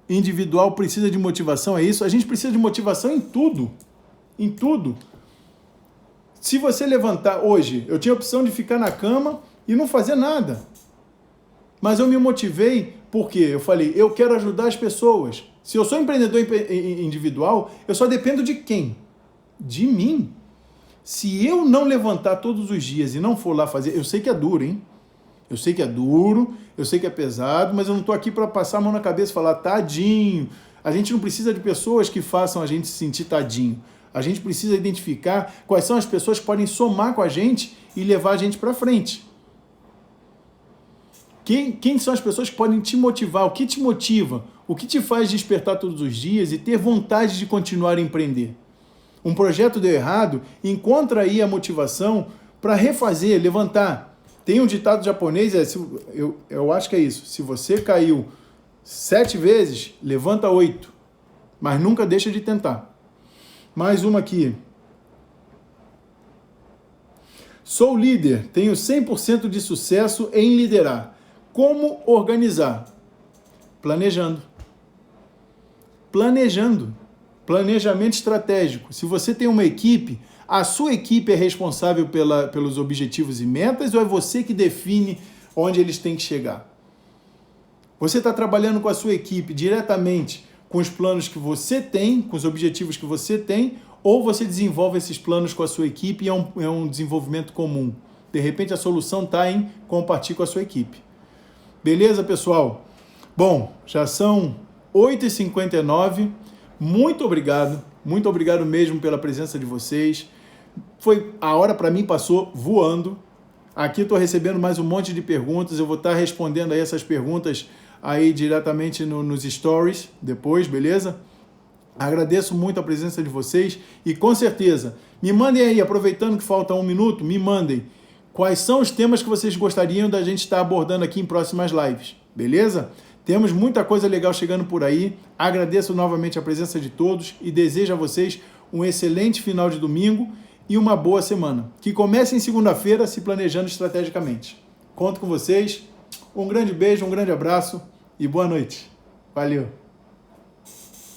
individual precisa de motivação, é isso? A gente precisa de motivação em tudo. Em tudo. Se você levantar hoje, eu tinha a opção de ficar na cama e não fazer nada. Mas eu me motivei porque eu falei, eu quero ajudar as pessoas. Se eu sou empreendedor individual, eu só dependo de quem? De mim. Se eu não levantar todos os dias e não for lá fazer, eu sei que é duro, hein? Eu sei que é duro, eu sei que é pesado, mas eu não estou aqui para passar a mão na cabeça e falar, tadinho. A gente não precisa de pessoas que façam a gente se sentir tadinho. A gente precisa identificar quais são as pessoas que podem somar com a gente e levar a gente para frente. Quem são as pessoas que podem te motivar? O que te motiva? O que te faz despertar todos os dias e ter vontade de continuar a empreender? Um projeto deu errado, encontra aí a motivação para refazer, levantar. Tem um ditado japonês, eu acho que é isso. Se você caiu 7 vezes, levanta 8. Mas nunca deixa de tentar. Mais uma aqui. Sou líder, tenho 100% de sucesso em liderar. Como organizar? Planejando. Planejamento estratégico. Se você tem uma equipe, a sua equipe é responsável pelos objetivos e metas ou é você que define onde eles têm que chegar? Você está trabalhando com a sua equipe diretamente com os planos que você tem, com os objetivos que você tem, ou você desenvolve esses planos com a sua equipe e é um desenvolvimento comum. De repente a solução está em compartilhar com a sua equipe. Beleza, pessoal? Bom, já são 8h59. Muito obrigado mesmo pela presença de vocês. A hora para mim passou voando. Aqui estou recebendo mais um monte de perguntas, eu vou estar respondendo aí essas perguntas aí diretamente nos stories depois, beleza? Agradeço muito a presença de vocês e com certeza, me mandem aí, aproveitando que falta 1 minuto, me mandem quais são os temas que vocês gostariam da gente estar abordando aqui em próximas lives, beleza? Temos muita coisa legal chegando por aí, agradeço novamente a presença de todos e desejo a vocês um excelente final de domingo e uma boa semana. Que comece em segunda-feira se planejando estrategicamente. Conto com vocês, um grande beijo, um grande abraço e boa noite. Valeu!